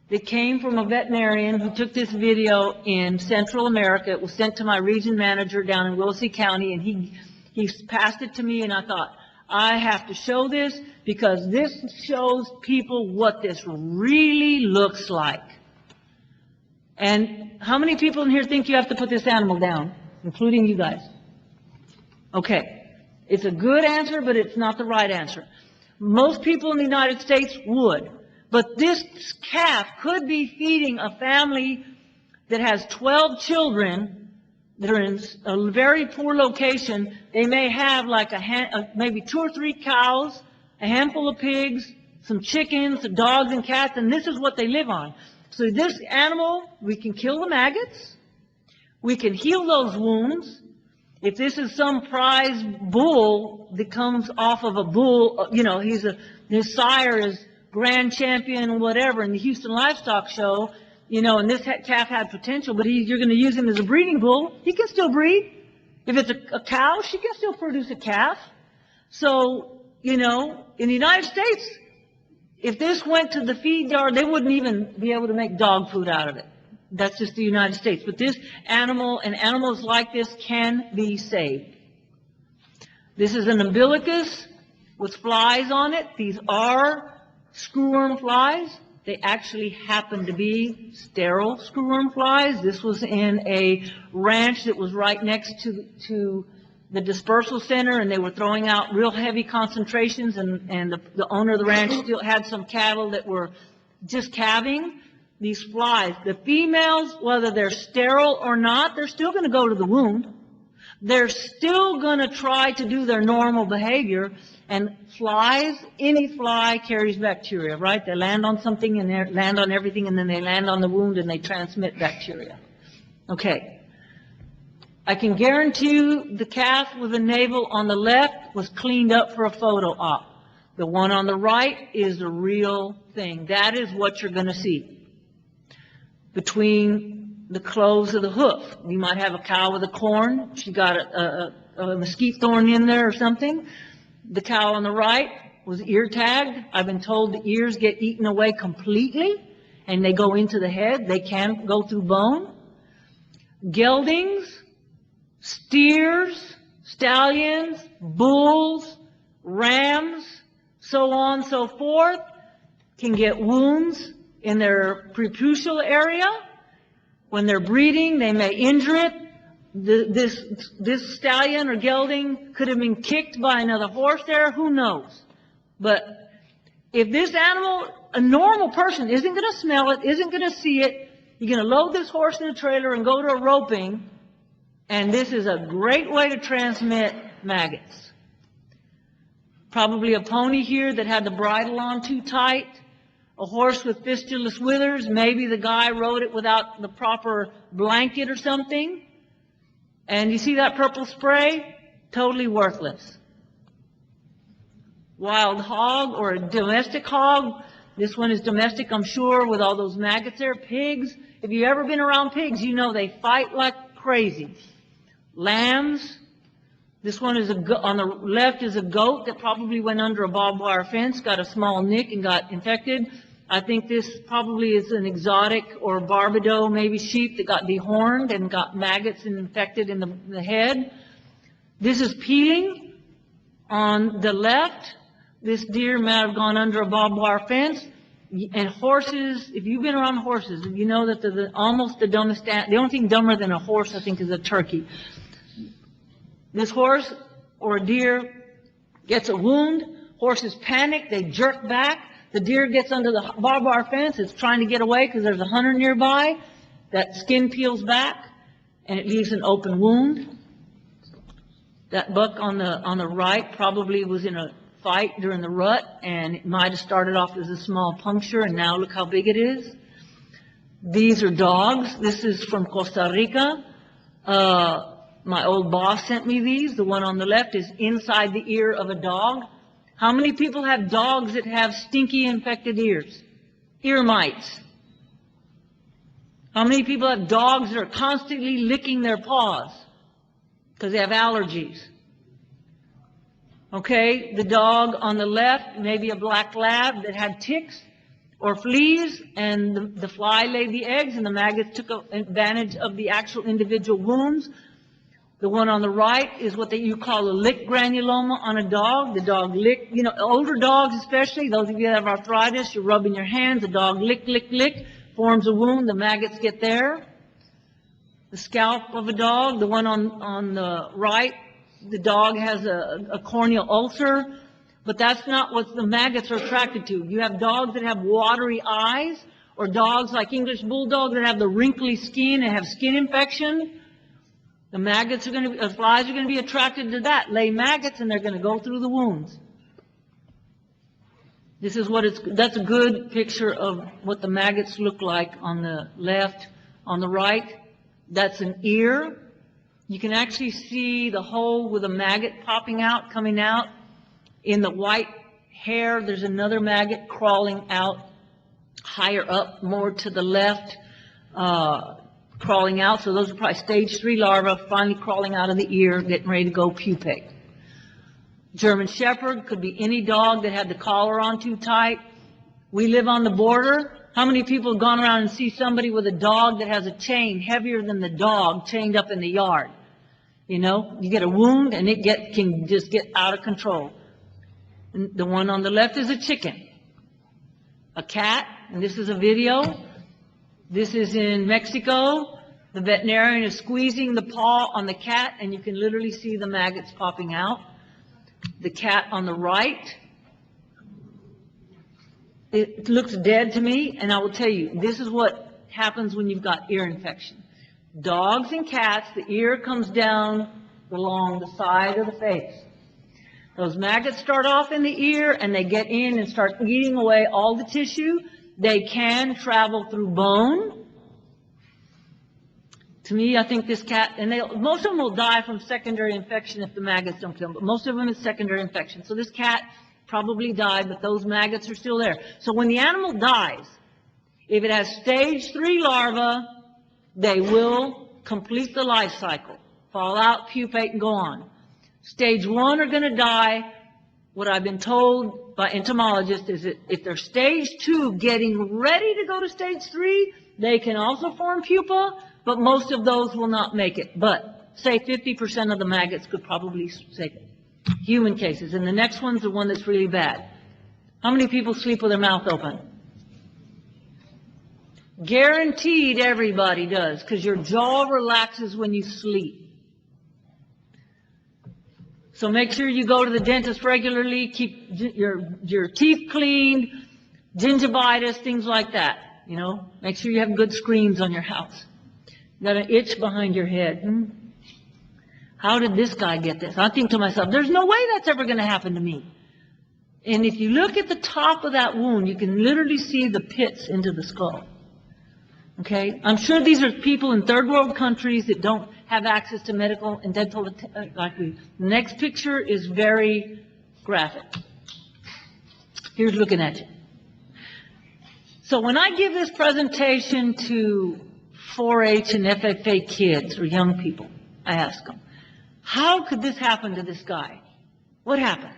that came from a veterinarian who took this video in Central America. It was sent to my region manager down in Willisey County, and he passed it to me, and I thought, I have to show this because this shows people what this really looks like. And how many people in here think you have to put this animal down, including you guys? Okay. It's a good answer, but it's not the right answer. Most people in the United States would. But this calf could be feeding a family that has 12 children that are in a very poor location. They may have like maybe 2 or 3 cows, a handful of pigs, some chickens, some dogs and cats, and this is what they live on. So this animal, we can kill the maggots. We can heal those wounds. If this is some prize bull that comes off of a bull, you know, his sire is grand champion, whatever, in the Houston Livestock Show, you know, and this calf had potential, but you're going to use him as a breeding bull. He can still breed. If it's a cow, she can still produce a calf. So, you know, in the United States, if this went to the feed yard, they wouldn't even be able to make dog food out of it. That's just the United States. But this animal and animals like this can be saved. This is an umbilicus with flies on it. These are screwworm flies. They actually happen to be sterile screwworm flies. This was in a ranch that was right next to the dispersal center, and they were throwing out real heavy concentrations, and the owner of the ranch still had some cattle that were just calving. These flies, the females, whether they're sterile or not, they're still going to go to the wound. They're still going to try to do their normal behavior. And flies, any fly carries bacteria, right? They land on something and they land on everything, and then they land on the wound and they transmit bacteria. Okay. I can guarantee you the calf with the navel on the left was cleaned up for a photo op. The one on the right is the real thing. That is what you're going to see. Between the clothes of the hoof. You might have a cow with a corn. She got a mesquite thorn in there or something. The cow on the right was ear tagged. I've been told the ears get eaten away completely and they go into the head. They can't go through bone. Geldings, steers, stallions, bulls, rams, so on and so forth, can get wounds in their preputial area. When they're breeding, they may injure it. This stallion or gelding could have been kicked by another horse there. Who knows? But if this animal, a normal person, isn't going to smell it, isn't going to see it, you're going to load this horse in a trailer and go to a roping, and this is a great way to transmit maggots. Probably a pony here that had the bridle on too tight. A horse with fistulous withers, maybe the guy rode it without the proper blanket or something. And you see that purple spray? Totally worthless. Wild hog or a domestic hog. This one is domestic, I'm sure, with all those maggots there. Pigs. If you've ever been around pigs, you know they fight like crazy. Lambs. This one is on the left is a goat that probably went under a barbed wire fence, got a small nick and got infected. I think this probably is an exotic or Barbados, maybe sheep that got dehorned and got maggots and infected in the head. This is peeling on the left. This deer might have gone under a barbed wire fence. And horses, if you've been around horses, you know that they're almost the dumbest, the only thing dumber than a horse, I think, is a turkey. This horse or a deer gets a wound. Horses panic. They jerk back. The deer gets under the barbed wire fence. It's trying to get away because there's a hunter nearby. That skin peels back, and it leaves an open wound. That buck on the right probably was in a fight during the rut, and it might have started off as a small puncture, and now look how big it is. These are dogs. This is from Costa Rica. My old boss sent me these. The one on the left is inside the ear of a dog. How many people have dogs that have stinky infected ears? Ear mites. How many people have dogs that are constantly licking their paws because they have allergies? Okay, the dog on the left, maybe a black lab that had ticks. or fleas, and the fly laid the eggs, and the maggots took advantage of the actual individual wounds. The one on the right is what you call a lick granuloma on a dog. The dog licked, older dogs especially, those of you that have arthritis, you're rubbing your hands, the dog lick, forms a wound, the maggots get there. The scalp of a dog, the one on the right, the dog has a corneal ulcer, but that's not what the maggots are attracted to. You have dogs that have watery eyes, or dogs like English Bulldog that have the wrinkly skin and have skin infection. The flies are going to be attracted to that, lay maggots, and they're going to go through the wounds. That's a good picture of what the maggots look like on the left. On the right, that's an ear. You can actually see the hole with a maggot popping out, coming out. In the white hair, there's another maggot crawling out higher up, more to the left, crawling out. So those are probably stage 3 larvae finally crawling out of the ear, getting ready to go pupate. German Shepherd could be any dog that had the collar on too tight. We live on the border. How many people have gone around and see somebody with a dog that has a chain heavier than the dog chained up in the yard? You get a wound and it can just get out of control. And the one on the left is a chicken. A cat, and this is a video. This is in Mexico. The veterinarian is squeezing the paw on the cat, and you can literally see the maggots popping out. The cat on the right, it looks dead to me, and I will tell you, this is what happens when you've got ear infection. Dogs and cats, the ear comes down along the side of the face. Those maggots start off in the ear, and they get in and start eating away all the tissue. They can travel through bone. To me, I think this cat, and most of them will die from secondary infection if the maggots don't kill them, but most of them is secondary infection. So this cat probably died, but those maggots are still there. So when the animal dies, if it has stage 3 larvae, they will complete the life cycle, fall out, pupate, and go on. Stage 1 are going to die. What I've been told by entomologists is that if they're stage 2 getting ready to go to stage 3, they can also form pupa, but most of those will not make it. But say 50% of the maggots could probably save it. Human cases. And the next one's the one that's really bad. How many people sleep with their mouth open? Guaranteed everybody does, because your jaw relaxes when you sleep. So make sure you go to the dentist regularly, keep your teeth cleaned, gingivitis, things like that. Make sure you have good screens on your house. You got an itch behind your head. How did this guy get this? I think to myself, there's no way that's ever going to happen to me. And if you look at the top of that wound, you can literally see the pits into the skull. Okay? I'm sure these are people in third world countries that don't have access to medical and dental like we. The next picture is very graphic. Here's looking at you. So when I give this presentation to 4-H and FFA kids or young people, I ask them, how could this happen to this guy? What happened?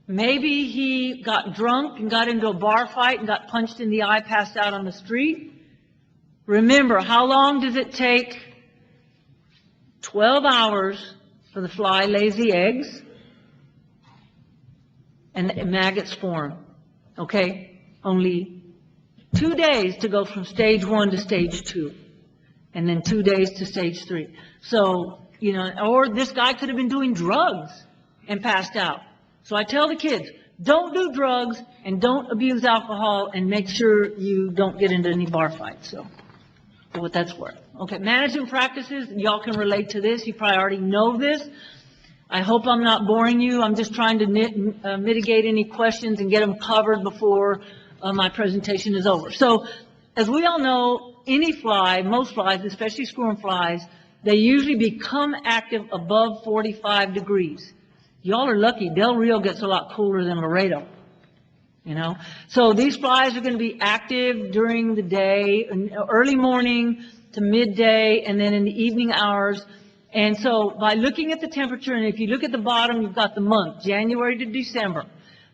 Maybe he got drunk and got into a bar fight and got punched in the eye, passed out on the street. Remember, how long does it take? 12 hours for the fly lays the eggs and the maggots form. Okay? Only 2 days to go from stage 1 to stage 2. And then 2 days to stage 3. So, or this guy could have been doing drugs and passed out. So I tell the kids, don't do drugs and don't abuse alcohol, and make sure you don't get into any bar fights. So for what that's worth. Okay, management practices, y'all can relate to this. You probably already know this. I hope I'm not boring you. I'm just trying to mitigate any questions and get them covered before my presentation is over. So as we all know, any fly, most flies, especially squirrel flies, they usually become active above 45 degrees. Y'all are lucky. Del Rio gets a lot cooler than Laredo, So these flies are going to be active during the day, early morning to midday, and then in the evening hours. And so by looking at the temperature, and if you look at the bottom, you've got the month, January to December.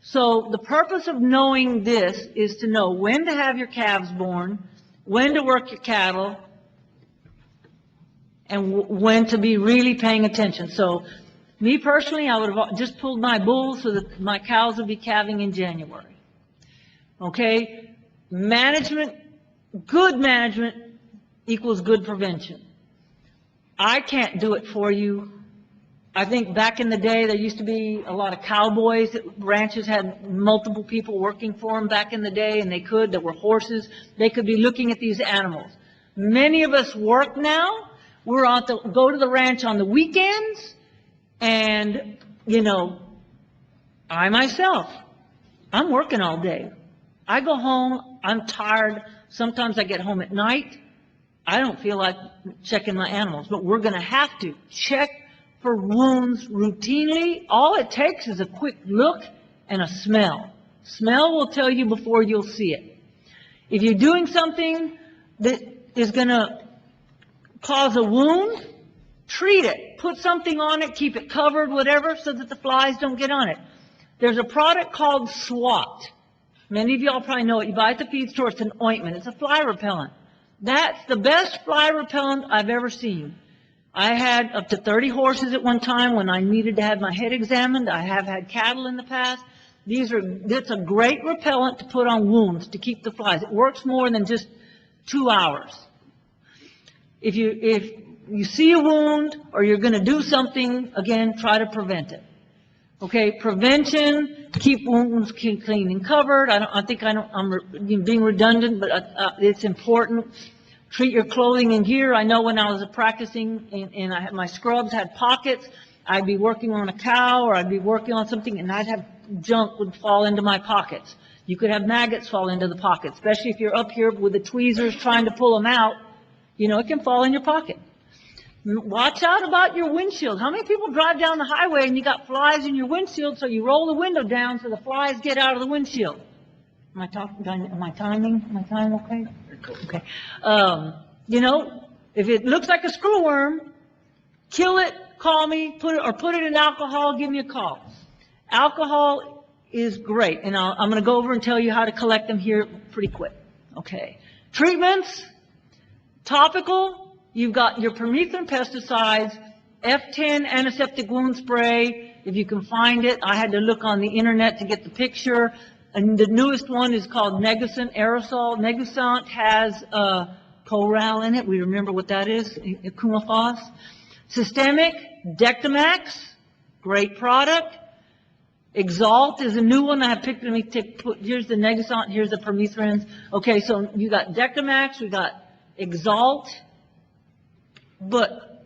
So the purpose of knowing this is to know when to have your calves born, when to work your cattle, and when to be really paying attention. So me personally, I would have just pulled my bulls so that my cows would be calving in January. Okay? Management, good management equals good prevention. I can't do it for you. I think back in the day, there used to be a lot of cowboys. Ranches had multiple people working for them back in the day, and there were horses. They could be looking at these animals. Many of us work now. Go to the ranch on the weekends, and, I myself, I'm working all day. I go home, I'm tired. Sometimes I get home at night. I don't feel like checking my animals, but we're going to have to check for wounds routinely. All it takes is a quick look and a smell. Smell will tell you before you'll see it. If you're doing something that is going to cause a wound, treat it. Put something on it, keep it covered, whatever, so that the flies don't get on it. There's a product called SWAT. Many of y'all probably know it. You buy it at the feed store. It's an ointment. It's a fly repellent. That's the best fly repellent I've ever seen. I had up to 30 horses at one time when I needed to have my head examined. I have had cattle in the past. It's a great repellent to put on wounds to keep the flies. It works more than just 2 hours. If you see a wound or you're going to do something, again, try to prevent it. Okay, prevention, keep wounds clean and covered. I'm being redundant, but it's important. Treat your clothing and gear. I know when I was practicing and I had my scrubs had pockets, I'd be working on a cow or I'd be working on something and I'd have junk would fall into my pockets. You could have maggots fall into the pockets, especially if you're up here with the tweezers trying to pull them out. It can fall in your pocket. Watch out about your windshield. How many people drive down the highway and you got flies in your windshield, so you roll the window down so the flies get out of the windshield? Am I timing? Am I time okay? Okay. If it looks like a screwworm, kill it, call me, put it in alcohol, give me a call. Alcohol is great, and I'm going to go over and tell you how to collect them here pretty quick. Okay. Treatments, topical. You've got your permethrin pesticides, F10 antiseptic wound spray, if you can find it. I had to look on the internet to get the picture. And the newest one is called Negusant aerosol. Negusant has Coral in it. We remember what that is, Coumaphos. Systemic, Dectomax, great product. Exalt is a new one I have picked. Here's the Negusant, here's the permethrins. Okay, so you got Dectomax, we got Exalt. But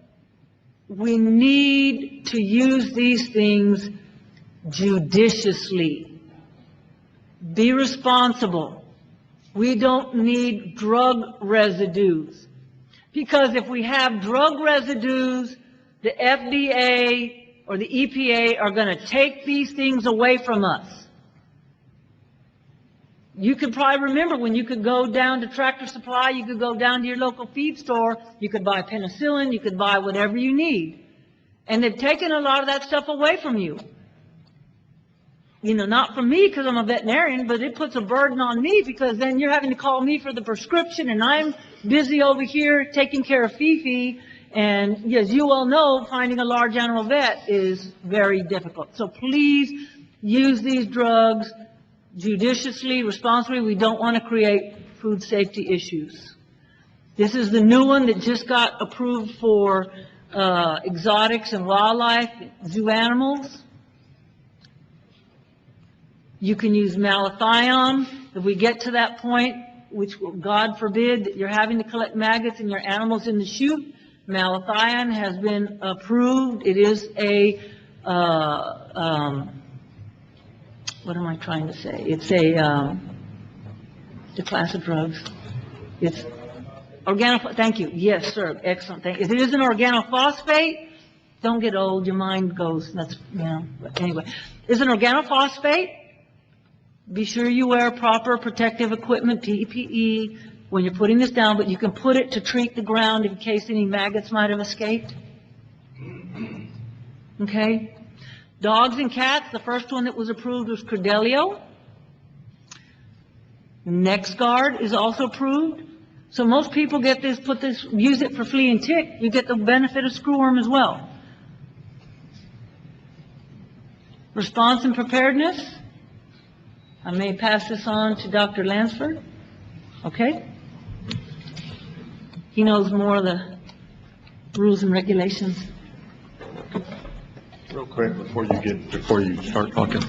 we need to use these things judiciously. Be responsible. We don't need drug residues. Because if we have drug residues, the FDA or the EPA are going to take these things away from us. You could probably remember when you could go down to Tractor Supply, you could go down to your local feed store, you could buy penicillin, you could buy whatever you need. And they've taken a lot of that stuff away from you. Not from me because I'm a veterinarian, but it puts a burden on me because then you're having to call me for the prescription and I'm busy over here taking care of Fifi. And as you all know, finding a large animal vet is very difficult. So please use these drugs judiciously, responsibly. We don't want to create food safety issues. This is the new one that just got approved for exotics and wildlife, zoo animals. You can use malathion. If we get to that point, which God forbid that you're having to collect maggots in your animals in the chute, malathion has been approved. It is what am I trying to say? It's the class of drugs. It's thank you. Yes, sir. Excellent. Thank you. If it is an organophosphate, don't get old. Your mind goes, but anyway. It's an organophosphate. Be sure you wear proper protective equipment, PPE, when you're putting this down, but you can put it to treat the ground in case any maggots might have escaped. Okay? Dogs and cats, the first one that was approved was Credelio. NexGard is also approved. So most people get this, use it for flea and tick. You get the benefit of screwworm as well. Response and preparedness. I may pass this on to Dr. Lansford. Okay? He knows more of the rules and regulations. Real quick, before you start talking,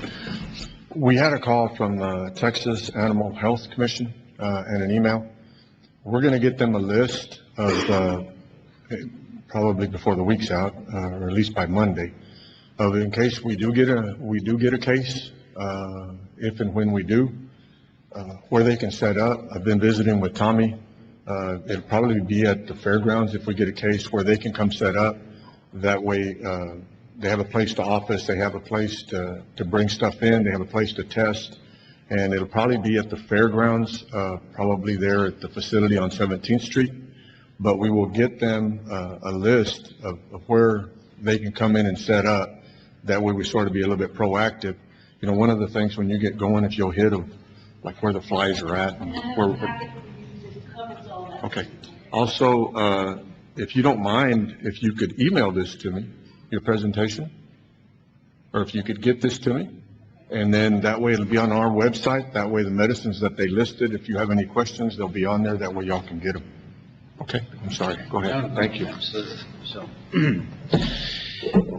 we had a call from the Texas Animal Health Commission, and an email. We're gonna get them a list of, probably before the week's out, or at least by Monday, of in case we do get a case, if and when we do, where they can set up. I've been visiting with Tommy. It'll probably be at the fairgrounds if we get a case where they can come set up. That way, they have a place to office, they have a place to bring stuff in, they have a place to test, and it'll probably be at the fairgrounds, probably there at the facility on 17th Street. But we will get them a list of where they can come in and set up. That way we sort of be a little bit proactive. You know, one of the things when you get going, if you'll hit them, like where the flies are at. And where, okay. Also, if you don't mind, if you could email this to me, your presentation, or if you could get this to me, and then that way it'll be on our website. That way the medicines that they listed, if you have any questions, they'll be on there. That way y'all can get them. Okay, I'm sorry. Go ahead. Thank you. Absolutely. So,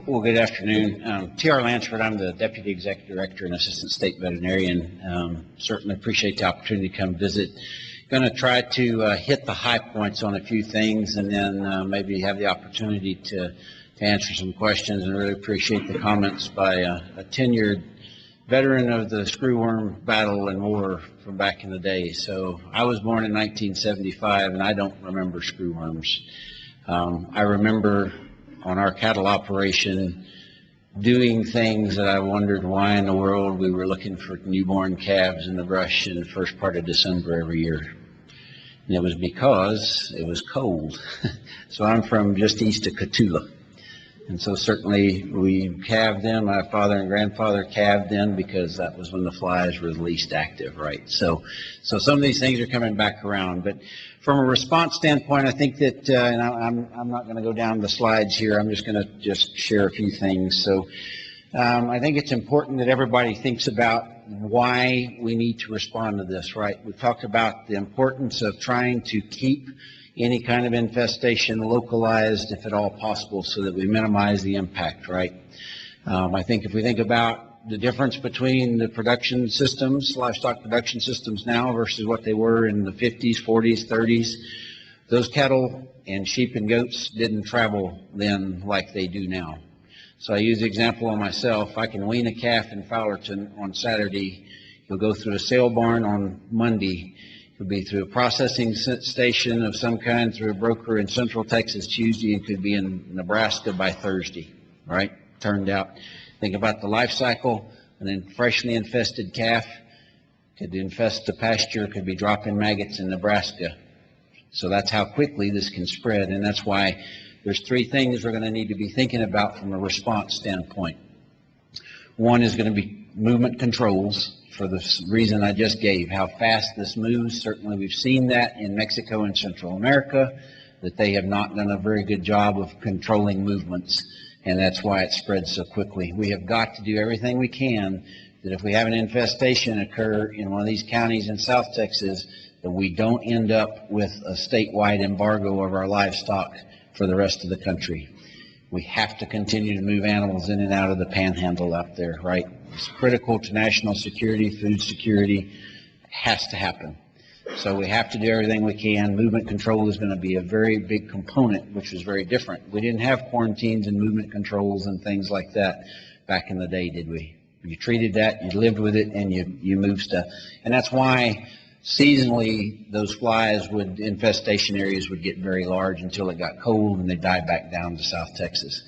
well, good afternoon. T.R. Lansford, I'm the Deputy Executive Director and Assistant State Veterinarian. Certainly appreciate the opportunity to come visit. Going to try to hit the high points on a few things, and then maybe have the opportunity to answer some questions, and really appreciate the comments by a tenured veteran of the screwworm battle and war from back in the day. So I was born in 1975, and I don't remember screwworms. I remember on our cattle operation doing things that I wondered why in the world we were looking for newborn calves in the brush in the first part of December every year. And it was because it was cold. So I'm from just east of Cotulla. And so certainly we calved them. My father and grandfather calved them because that was when the flies were the least active, right? So some of these things are coming back around. But from a response standpoint, I think that, and I'm not going to go down the slides here. I'm just going to share a few things. So I think it's important that everybody thinks about why we need to respond to this, right? We've talked about the importance of trying to keep any kind of infestation localized if at all possible so that we minimize the impact, right? I think if we think about the difference between the production systems, livestock production systems now versus what they were in the 50s, 40s, 30s, those cattle and sheep and goats didn't travel then like they do now. So I use the example on myself. I can wean a calf in Fowlerton on Saturday. He'll go through a sale barn on Monday. Could be through a processing station of some kind, through a broker in Central Texas Tuesday, and could be in Nebraska by Thursday, right? Turned out. Think about the life cycle. An freshly infested calf could infest the pasture, could be dropping maggots in Nebraska. So that's how quickly this can spread, and that's why there's three things we're going to need to be thinking about from a response standpoint. One is going to be movement controls, for the reason I just gave, how fast this moves. Certainly we've seen that in Mexico and Central America, that they have not done a very good job of controlling movements, and that's why it spreads so quickly. We have got to do everything we can that if we have an infestation occur in one of these counties in South Texas, that we don't end up with a statewide embargo of our livestock for the rest of the country. We have to continue to move animals in and out of the panhandle out there, right? It's critical to national security, food security. It has to happen. So we have to do everything we can. Movement control is going to be a very big component, which was very different. We didn't have quarantines and movement controls and things like that back in the day, did we? You treated that, you lived with it, and you moved stuff. And that's why seasonally those infestation areas would get very large until it got cold and they died back down to South Texas.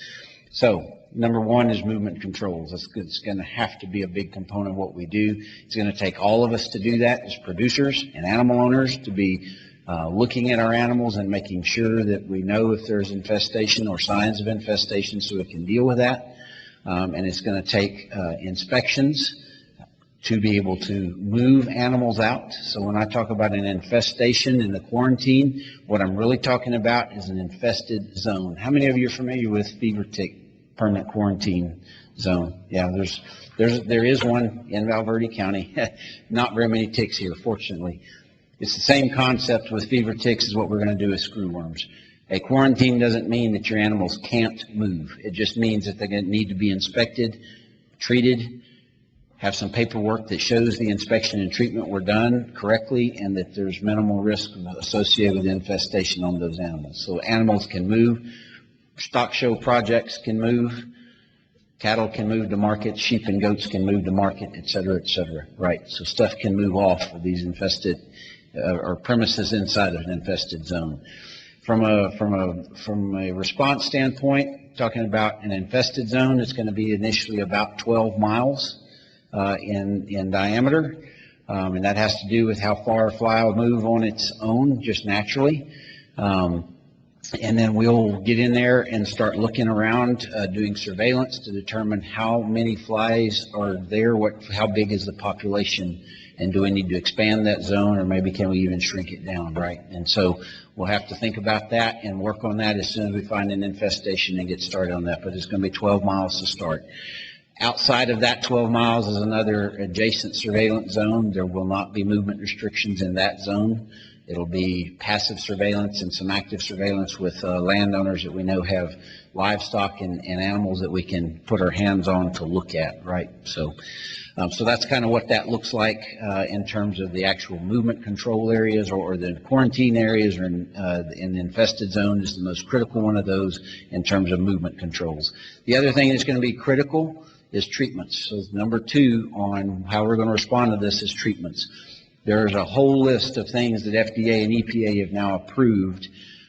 So number one is movement controls. It's going to have to be a big component of what we do. It's going to take all of us to do that as producers and animal owners to be looking at our animals and making sure that we know if there's infestation or signs of infestation so we can deal with that. And it's going to take inspections to be able to move animals out. So when I talk about an infestation in the quarantine, what I'm really talking about is an infested zone. How many of you are familiar with fever tick permanent quarantine zone? Yeah, there is one in Valverde County. Not very many ticks here, fortunately. It's the same concept with fever ticks as what we're going to do with screwworms. A quarantine doesn't mean that your animals can't move. It just means that they're going to need to be inspected, treated, have some paperwork that shows the inspection and treatment were done correctly and that there's minimal risk associated with infestation on those animals. So animals can move, stock show projects can move, cattle can move to market, sheep and goats can move to market, et cetera, right? So stuff can move off of these infested or premises inside of an infested zone. From a response standpoint, talking about an infested zone, it's going to be initially about 12 miles in diameter, and that has to do with how far a fly will move on its own, just naturally. And then we'll get in there and start looking around, doing surveillance to determine how many flies are there, how big is the population, and do we need to expand that zone, or maybe can we even shrink it down, right? And so we'll have to think about that and work on that as soon as we find an infestation and get started on that. But it's going to be 12 miles to start. Outside of that 12 miles is another adjacent surveillance zone. There will not be movement restrictions in that zone. It'll be passive surveillance and some active surveillance with landowners that we know have livestock and animals that we can put our hands on to look at, right? So that's kind of what that looks like in terms of the actual movement control areas or the quarantine areas, or in the infested zone is the most critical one of those in terms of movement controls. The other thing that's going to be critical is treatments. So number 2 on how we're going to respond to this is treatments. There's a whole list of things that FDA and EPA have now approved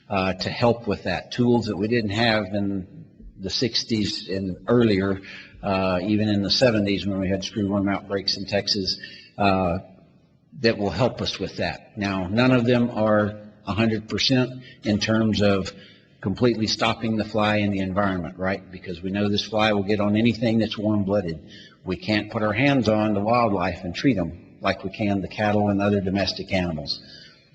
to help with that. Tools that we didn't have in the 60s and earlier, even in the 70s when we had screwworm outbreaks in Texas, that will help us with that. Now, none of them are 100% in terms of completely stopping the fly in the environment, right? Because we know this fly will get on anything that's warm-blooded. We can't put our hands on the wildlife and treat them like we can the cattle and other domestic animals.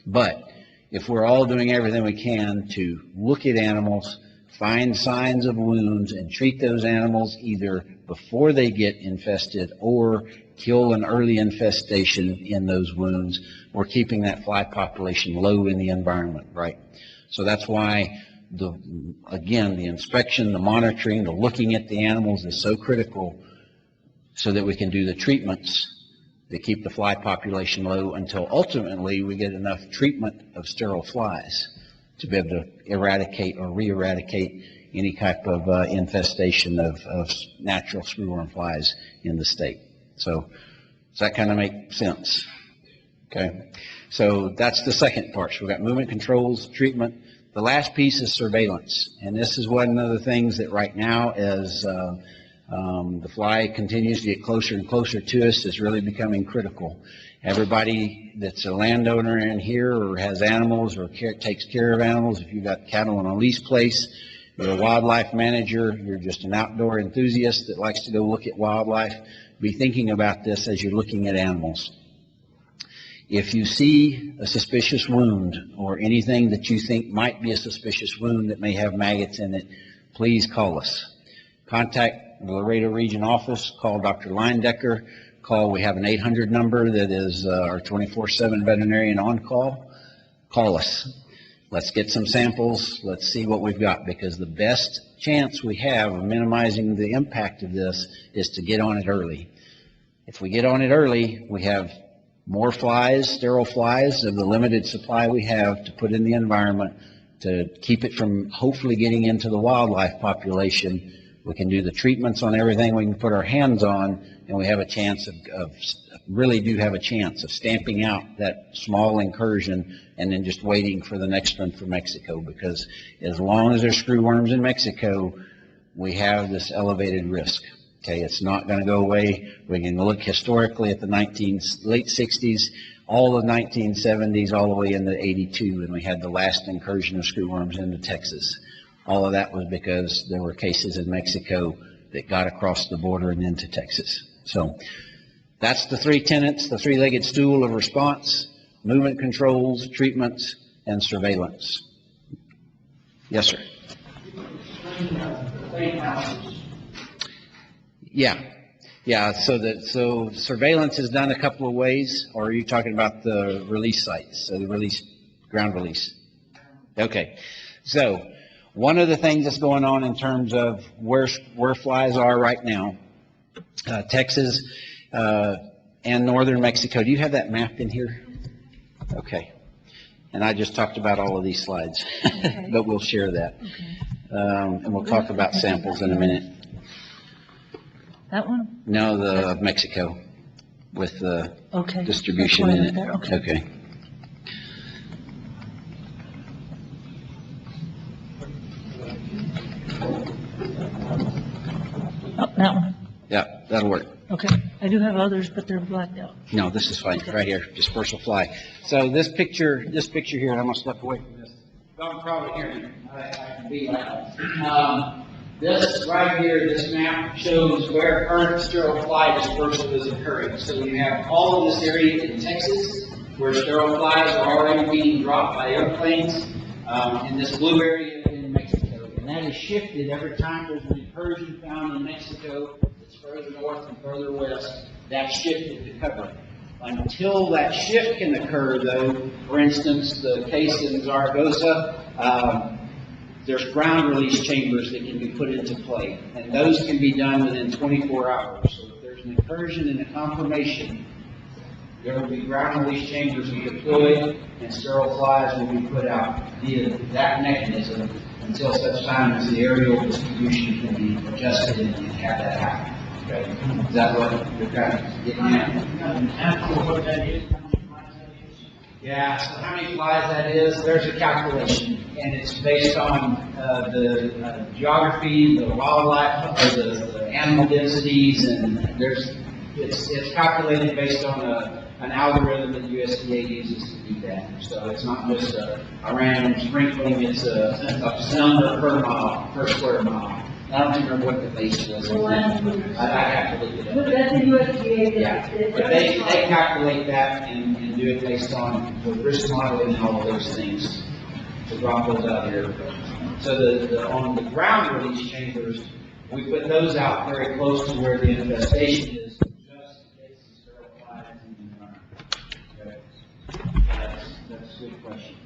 But if we're all doing everything we can to look at animals, find signs of wounds, and treat those animals either before they get infested or kill an early infestation in those wounds, we're keeping that fly population low in the environment, right? So that's why the inspection, the monitoring, the looking at the animals is so critical, so that we can do the treatments that keep the fly population low until ultimately we get enough treatment of sterile flies to be able to eradicate or re-eradicate any type of infestation of natural screwworm flies in the state. So does that kind of make sense? Okay. So that's the second part. So we've got movement controls, treatment. The last piece is surveillance. And this is one of the things that right now, as the fly continues to get closer and closer to us, is really becoming critical. Everybody that's a landowner in here or has animals or takes care of animals, if you've got cattle in a lease place, you're a wildlife manager, you're just an outdoor enthusiast that likes to go look at wildlife, be thinking about this as you're looking at animals. If you see a suspicious wound or anything that you think might be a suspicious wound that may have maggots in it, please call us. Contact the Laredo Region Office, call Dr. Leindecker, we have an 800 number that is our 24/7 veterinarian on call. Call us. Let's get some samples. Let's see what we've got, because the best chance we have of minimizing the impact of this is to get on it early. If we get on it early, we have more flies, sterile flies, of the limited supply we have to put in the environment to keep it from hopefully getting into the wildlife population. We can do the treatments on everything we can put our hands on, and we have a chance really do have a chance of stamping out that small incursion and then just waiting for the next one from Mexico, because as long as there's screwworms in Mexico, we have this elevated risk. Okay, it's not going to go away. We can look historically at the late 60s, all of 1970s, all the way into 82, and we had the last incursion of screwworms into Texas. All of that was because there were cases in Mexico that got across the border and into Texas. So that's the three tenets, the three-legged stool of response: movement controls, treatments, and surveillance. Yes, sir. Yeah. So surveillance is done a couple of ways. Or are you talking about the release sites? So the ground release. Okay. So one of the things that's going on in terms of where flies are right now, Texas and northern Mexico. Do you have that map in here? Okay. And I just talked about all of these slides, Okay. but we'll share that. And we'll talk about samples in a minute. That one? No, the of Mexico with the Okay. distribution That's in one it. right there. Okay. Oh, that one. Yeah, that'll work. Okay. I do have others, but they're blacked out. No, this is fine, right here, dispersal fly. So this picture here, and I'm gonna step away from this. Y'all can probably hear me. I can be loud. This right here, this map shows where current sterile fly dispersal is occurring. So you have all of this area in Texas where sterile flies are already being dropped by airplanes, in this blue area in Mexico. And that is shifted every time there's an incursion found in Mexico that's further north and further west. That's shifted to cover. Until that shift can occur, though, for instance, the case in Zaragoza, there's ground release chambers that can be put into play, and those can be done within 24 hours. So if there's an incursion and a confirmation, there will be ground release chambers deployed, and sterile flies will be put out via that mechanism until such time as the aerial distribution can be adjusted and have that happen. Okay? Is that what you're kind of getting at? Yeah, so how many flies that is, there's a calculation, and it's based on the geography, the wildlife, or the animal densities, and it's calculated based on an algorithm that USDA uses to do that. So it's not just a random sprinkling, it's a number per mile, per square mile. I don't remember what the base was. I have to look it up. But that's the USDA. Yeah, but they calculate that and do it based on the risk modeling and all of those things to drop those out there. So on the ground release chambers, we put those out very close to where the infestation is, just in case the sterile flies in the environment. Okay. That's a good question.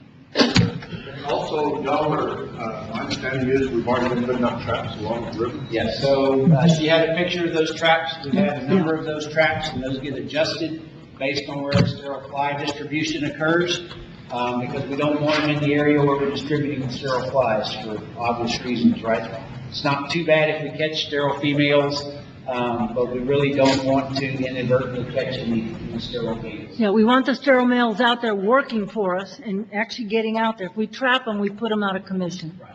Also, y'all are, my understanding is we've already been putting up traps along the river. Yes, so she had a picture of those traps. We have a number of those traps, and those get adjusted based on where sterile fly distribution occurs, because we don't want them in the area where we're distributing the sterile flies for obvious reasons, right? It's not too bad if we catch sterile females, but we really don't want to inadvertently catch any sterile females. Yeah, we want the sterile males out there working for us and actually getting out there. If we trap them, we put them out of commission. Right.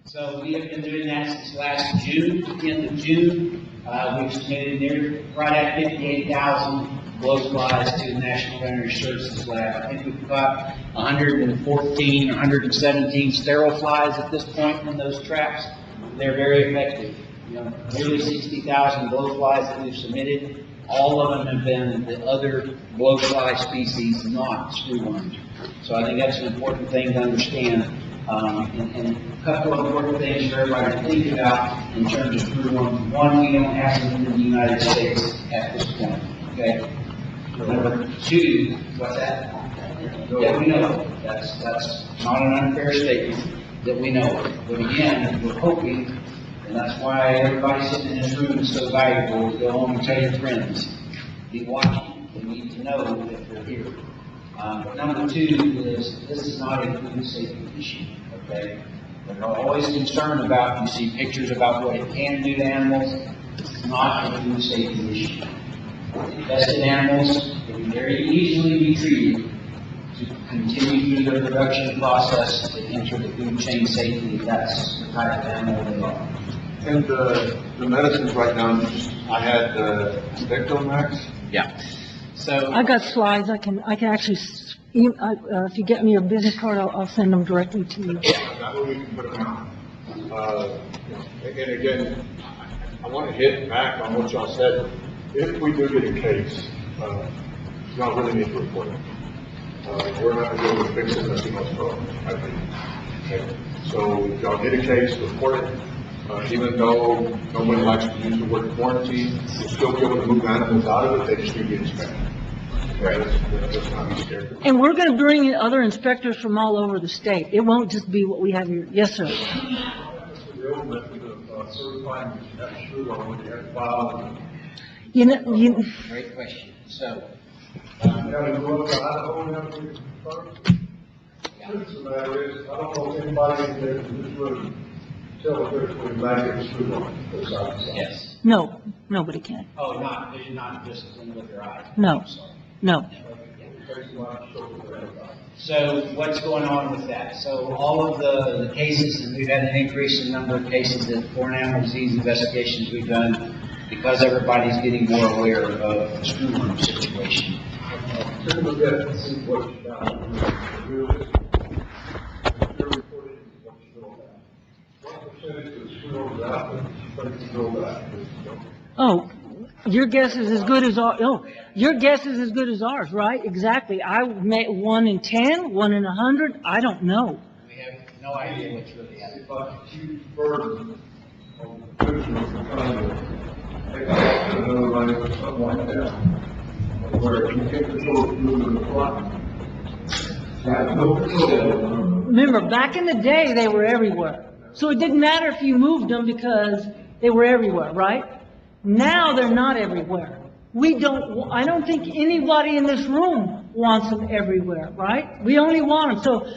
So we have been doing that since last June, the end of June. We've submitted right at 58,000 blowflies to the National Veterinary Services Lab. I think we've got 114, 117 sterile flies at this point in those traps. They're very effective. Nearly 60,000 blowflies that we've submitted. All of them have been the other blowfly species, not screwworms. So I think that's an important thing to understand. And a couple of important things for everybody to think about in terms of screwworms. One, we don't have them in the United States at this point. Okay. Number two, what's that? Yeah, we know. That's not an unfair statement that we know. But again, we're hoping. And that's why everybody sitting in this room is so valuable. Go home and tell your friends. Be watching. They need to know that they're here. Number two is this is not a food safety issue. Okay? We're always concerned about, you see pictures about what it can do to animals. It's not a food safety issue. Infested animals can very easily be treated to continue through their production process to enter the food chain safely if that's the type of animal they are. And the medicines right now, I had Vectomax. Yeah. So I got slides. I can actually, if you get me your business card, I'll send them directly to you. That way we can put them out. And again, I want to hit back on what y'all said. If we do get a case, y'all really need to report it. We're not going to be able to fix it unless he goes pro, I think. Okay. So if y'all get a case, report it. Even though nobody likes to use the word quarantine, you'll still be able to move animals out of it, they just need to be inspected. Right. Let's not be scared. And we're going to bring in other inspectors from all over the state. It won't just be what we have here. Yes, sir. The old method of certifying that you have a shoe on when you have to file. You know, Great question. So, You gotta go up to Idaho and have to confirm. Truth of the matter is, I don't know if anybody in there in this room tell a difference between black and shoe on. Those sides. yes. no, nobody can. Oh, not just with your eyes. No, no. So what's going on with that? So all of the cases, and we've had an increase in number of cases of foreign animal disease investigations we've done because everybody's getting more aware of the screwworm situation. Take a look at it and see what you got. Realistic. Your report is what you know about. What percentage of the screw over out there you know about? Oh, your guess is as good as ours. Oh, your guess is as good as ours, right? Exactly. I made 1 in 10, 1 in 100. I don't know. We have no idea what's really happening. If I could huge burden on the prisoners for trying to take out another money or something like that, where you can't control the movement of the fly. You have no control. Remember, back in the day, they were everywhere. So it didn't matter if you moved them because they were everywhere, right? Now they're not everywhere. I don't think anybody in this room wants them everywhere, right? We only want them. So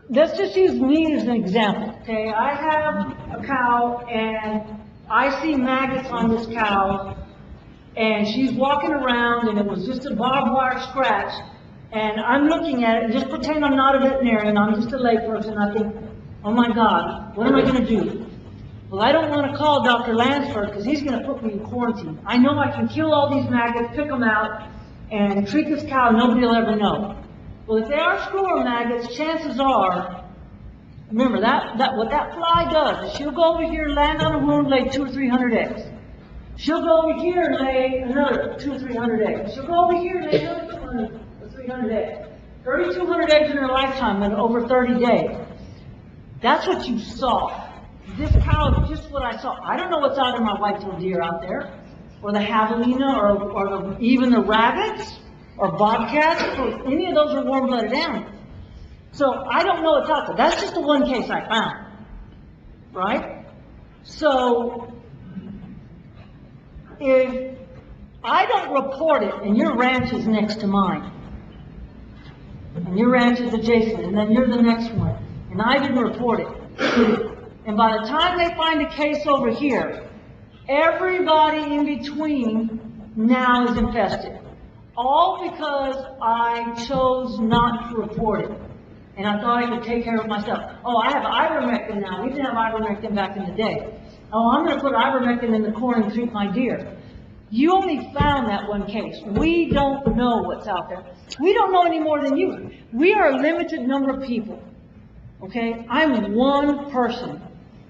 let's just use me as an example, okay? I have a cow and I see maggots on this cow and she's walking around and it was just a barbed wire scratch and I'm looking at it and just pretend I'm not a veterinarian, I'm just a layperson. I think, oh my God, what am I going to do? Well, I don't want to call Dr. Lansford because he's going to put me in quarantine. I know I can kill all these maggots, pick them out, and treat this cow, nobody will ever know. Well, if they are screwer maggots, chances are, remember, what that fly does is she'll go over here, land on a wound, lay 200 or 300 eggs. She'll go over here and lay another 200 or 300 eggs. She'll go over here and lay another 200 or 300 eggs. 3,200 eggs in her lifetime in over 30 days. That's what you saw. This cow is just what I saw. I don't know what's out in my white-tailed deer out there, or the javelina, or even the rabbits, or bobcats, or any of those are warm-blooded animals. So I don't know what's out there. That's just the one case I found, right? So if I don't report it, and your ranch is next to mine, and your ranch is adjacent, and then you're the next one, and I didn't report it, and by the time they find a case over here, everybody in between now is infested. All because I chose not to report it. And I thought I could take care of myself. Oh, I have ivermectin now. We didn't have ivermectin back in the day. Oh, I'm going to put ivermectin in the corn and treat my deer. You only found that one case. We don't know what's out there. We don't know any more than you. We are a limited number of people. Okay? I'm one person.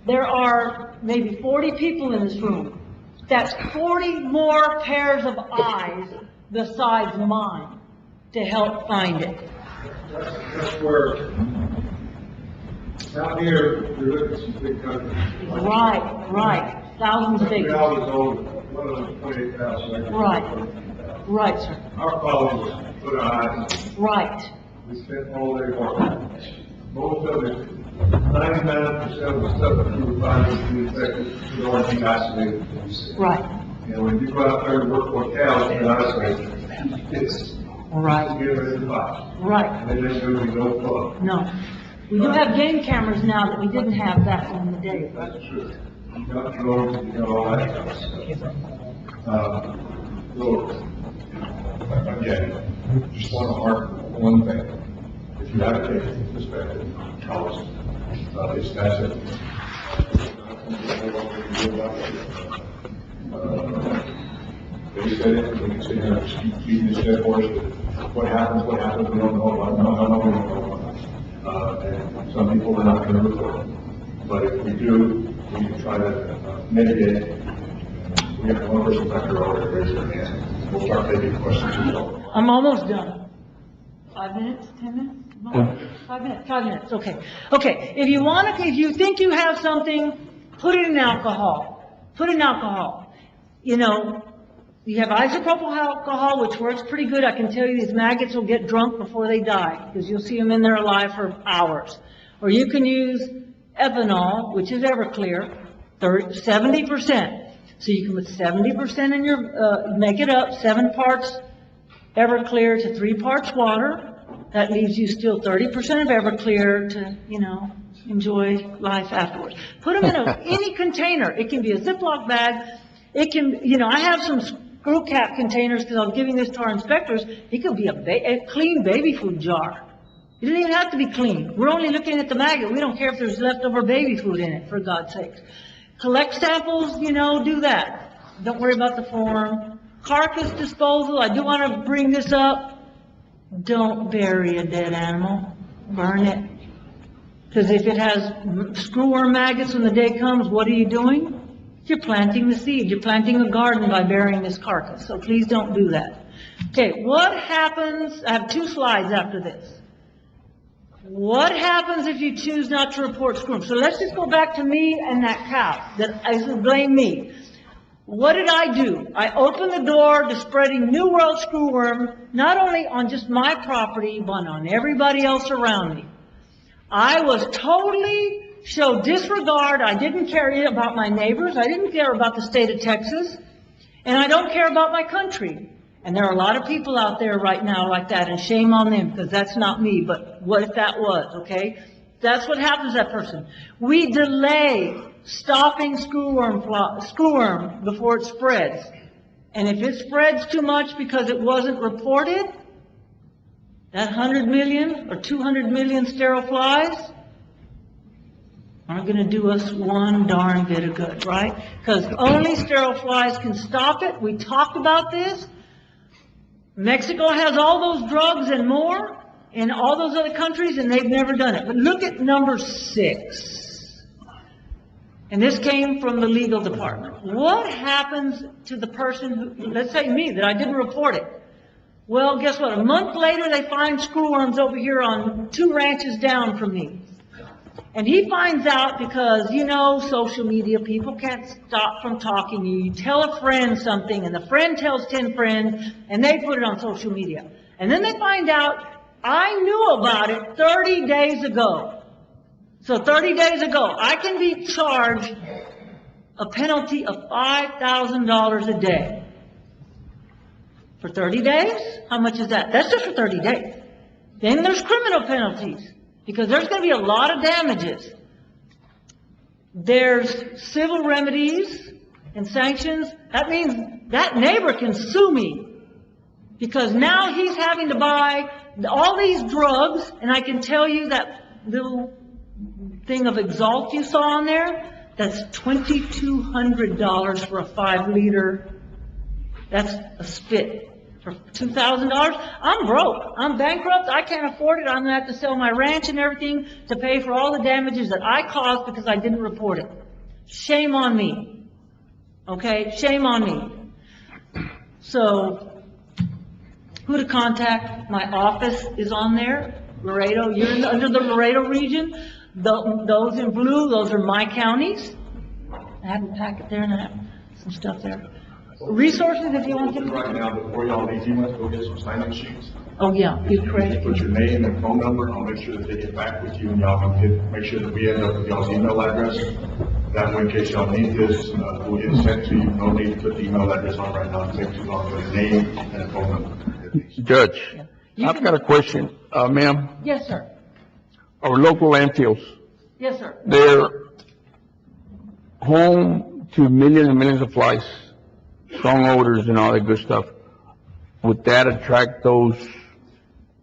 There are maybe 40 people in this room. That's 40 more pairs of eyes besides mine to help find it. That's where, out here, you're looking at some big countries. Right. Thousands of acres. Cow is old, 128,000 acres. Right, sir. Our problem was put eyes. Right. We spent all day working. Most of it, 99% of the stuff that you would find in the infected would already be isolated. Right. And when you go out there and work for cows, you're isolated. It's Right. get rid of the box. Right. And then there's going to be no flow. No. We do have game cameras now that we didn't have back in the day. That's true. You got drones and you got all that kind of stuff. So, again, just want to mark one thing. If you have a case of suspected cause, it's massive. They said it, we can sit here and just keep beating this dead horse. What happens, we don't know. I don't know, we don't know. And some people are not going to report it. But if we do, we can try to mitigate We have one person back there already raised their hand. We'll start taking questions as well. I'm almost done. 5 minutes, 10 minutes? No, 5 minutes, 5 minutes, okay. Okay, if you think you have something, put it in alcohol. Put it in alcohol. You know, you have isopropyl alcohol, which works pretty good. I can tell you these maggots will get drunk before they die, because you'll see them in there alive for hours. Or you can use ethanol, which is Everclear, 70%. So you can put 70% in your, make it up, 7 parts Everclear to 3 parts water. That leaves you still 30% of Everclear to, you know, enjoy life afterwards. Put them in any container. It can be a Ziploc bag. It can, you know, I have some screw cap containers because I was giving this to our inspectors. It could be a clean baby food jar. It doesn't even have to be clean. We're only looking at the maggot. We don't care if there's leftover baby food in it, for God's sakes. Collect samples, you know, do that. Don't worry about the form. Carcass disposal, I do want to bring this up. Don't bury a dead animal. Burn it. Because if it has screwworm maggots when the day comes, what are you doing? You're planting the seed. You're planting a garden by burying this carcass. So please don't do that. Okay, what happens? I have 2 slides after this. What happens if you choose not to report screwworm? So let's just go back to me and that cow. That I should blame me. What did I do? I opened the door to spreading New World screwworm, not only on just my property, but on everybody else around me. I was totally showed disregard. I didn't care about my neighbors. I didn't care about the state of Texas. And I don't care about my country. And there are a lot of people out there right now like that, and shame on them, because that's not me. But what if that was, okay? That's what happens to that person. We delay stopping screwworm before it spreads. And if it spreads too much because it wasn't reported, that 100 million or 200 million sterile flies aren't going to do us one darn bit of good, right? Because only sterile flies can stop it. We talked about this. Mexico has all those drugs and more in all those other countries, and they've never done it. But look at number 6. And this came from the legal department. What happens to the person who, let's say me, that I didn't report it? Well, guess what? A month later, they find screwworms over here on 2 ranches down from me. And he finds out because, you know, social media, people can't stop from talking to you. You tell a friend something, and the friend tells 10 friends, and they put it on social media. And then they find out, I knew about it 30 days ago. So 30 days ago, I can be charged a penalty of $5,000 a day. For 30 days? How much is that? That's just for 30 days. Then there's criminal penalties, because there's going to be a lot of damages. There's civil remedies and sanctions. That means that neighbor can sue me, because now he's having to buy all these drugs, and I can tell you that little thing of Exalt you saw on there, that's $2,200 for a 5-liter. That's a spit. For $2,000, I'm broke. I'm bankrupt. I can't afford it. I'm going to have to sell my ranch and everything to pay for all the damages that I caused because I didn't report it. Shame on me. Okay? Shame on me. So, who to contact? My office is on there. Laredo. You're under the Laredo region. Those in blue, those are my counties. I have a packet there and I have some stuff there. Resources, if you want to. Right now, before y'all leave, you want to go get some sign-in sheets? Oh, yeah, good credit. Put your name and phone number. I'll make sure that they get back with you, and y'all can make sure that we end up with y'all's email address. That way, in case y'all need this, we'll get it sent to you. No need to put the email address on right now. It'll take too long. Put a name and a phone number. Judge, I've got a question. Ma'am, Yes, sir. our local landfills, Yes, sir. they're home to millions and millions of flies, strong odors and all that good stuff. Would that attract those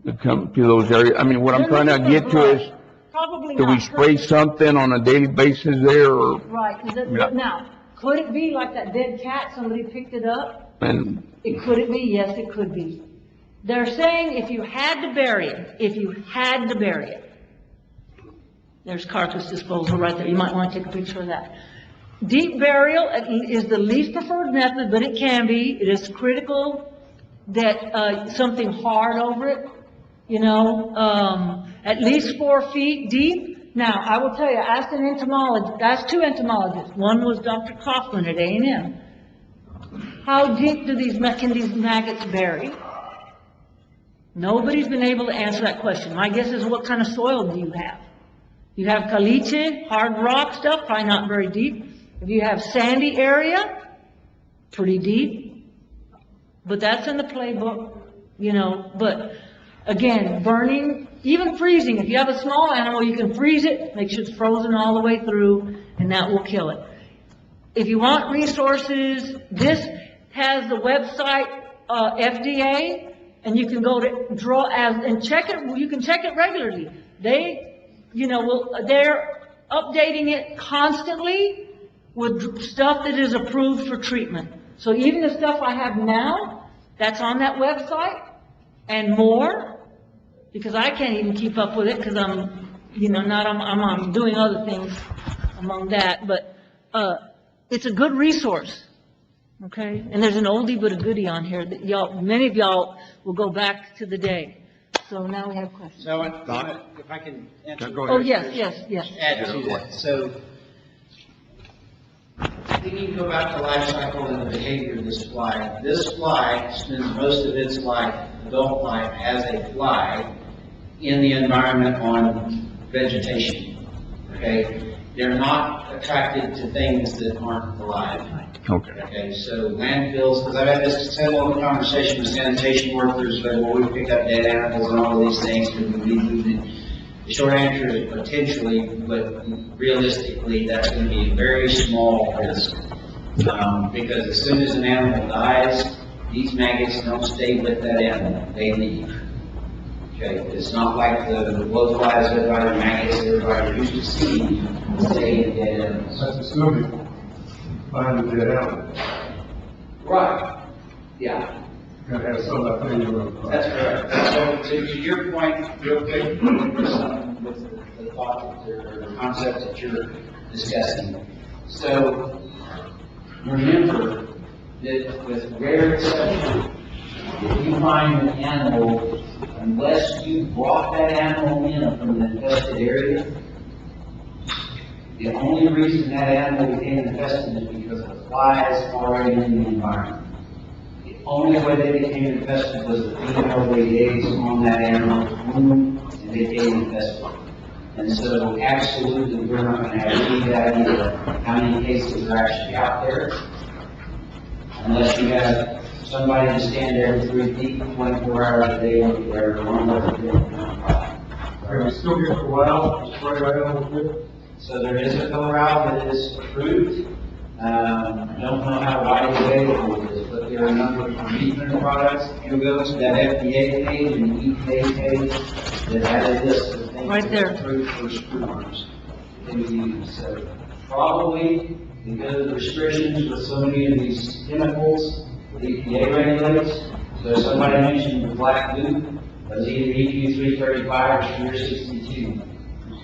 that come to those areas? I mean, what I'm trying to get to is, Probably do not. we spray something on a daily basis there, or, Right, Yeah. now, could it be like that dead cat, somebody picked it up? and, Could it be? Yes, it could be. They're saying if you had to bury it, there's carcass disposal right there. You might want to take a picture of that. Deep burial is the least preferred method, but it can be. It is critical that, something hard over it, at least 4 feet deep. Now, I will tell you, I asked 2 entomologists. One was Dr. Kaufman at A&M. How deep can these maggots bury? Nobody's been able to answer that question. My guess is, what kind of soil do you have? You have caliche, hard rock stuff, probably not very deep. If you have sandy area, pretty deep. But that's in the playbook, But again, burning, even freezing. If you have a small animal, you can freeze it, make sure it's frozen all the way through, and that will kill it. If you want resources, this has the website, FDA, and you can go to and check it. You can check it regularly. They're updating it constantly with stuff that is approved for treatment. So even the stuff I have now, that's on that website, and more, because I can't even keep up with it because I'm doing other things among that. But it's a good resource. Okay, and there's an oldie but a goodie on here that many of y'all will go back to the day. So now we have questions. So if I can answer. Oh, yes. Add to that. So we need to go back to life cycle and the behavior of this fly. This fly spends most of its adult life as a fly in the environment on vegetation. Okay, they're not attracted to things that aren't alive. Okay, so landfills, because I've had this several conversation with sanitation workers, but we pick up dead animals and all of these things because we need food. The short answer is potentially, but realistically, that's going to be a very small risk. Because as soon as an animal dies, these maggots don't stay with that animal, they leave. Okay, it's not like the blowflies, everybody, maggots, everybody used to see, stay in dead animals. That's assuming find a dead animal. Right, yeah. You gotta have some opinion. That's correct. So to your point, real quick, with the thought or the concept that you're discussing. So remember that with rare exception, if you find an animal, unless you brought that animal in from the infested area, the only reason that animal became infested is because the flies already in the environment. The only way they became infested was the female laid eggs on that animal's womb, and they became infested. And so, absolutely, we're not going to have any idea how many cases are actually out there, unless you have somebody to stand there 3 feet, 24 hours a day, where one of them. Are we still getting a while to spray right on with it? So there is a corral that is approved. I don't know how widely available it is, but there are a number of treatment products. If you go to that FDA page and EPA page, that has a list of things Right that there. are approved for screw arms that we use. So probably because of the restrictions with so many of these chemicals, the EPA regulates. So somebody mentioned the black goop, it was either EQ 335 or Spear 62.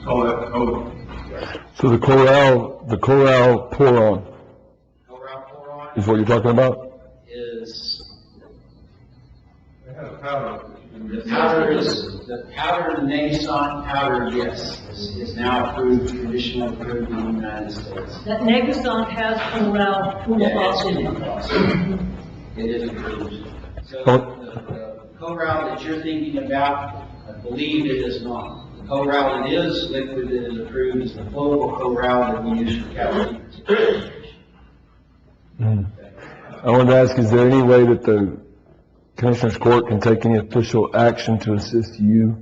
Call that code. So the Corral Poron is what you're talking about? Is They had a powder. the powder, the Nason powder, yes, is now approved, traditionally approved in the United States. That Negasonic has corral in it. It is approved. So the Corral that you're thinking about, I believe it is not. The Corral that is liquid that is approved is the flowable Corral that we use for cattle. I wanted to ask, is there any way that the Commissioner's Court can take any official action to assist you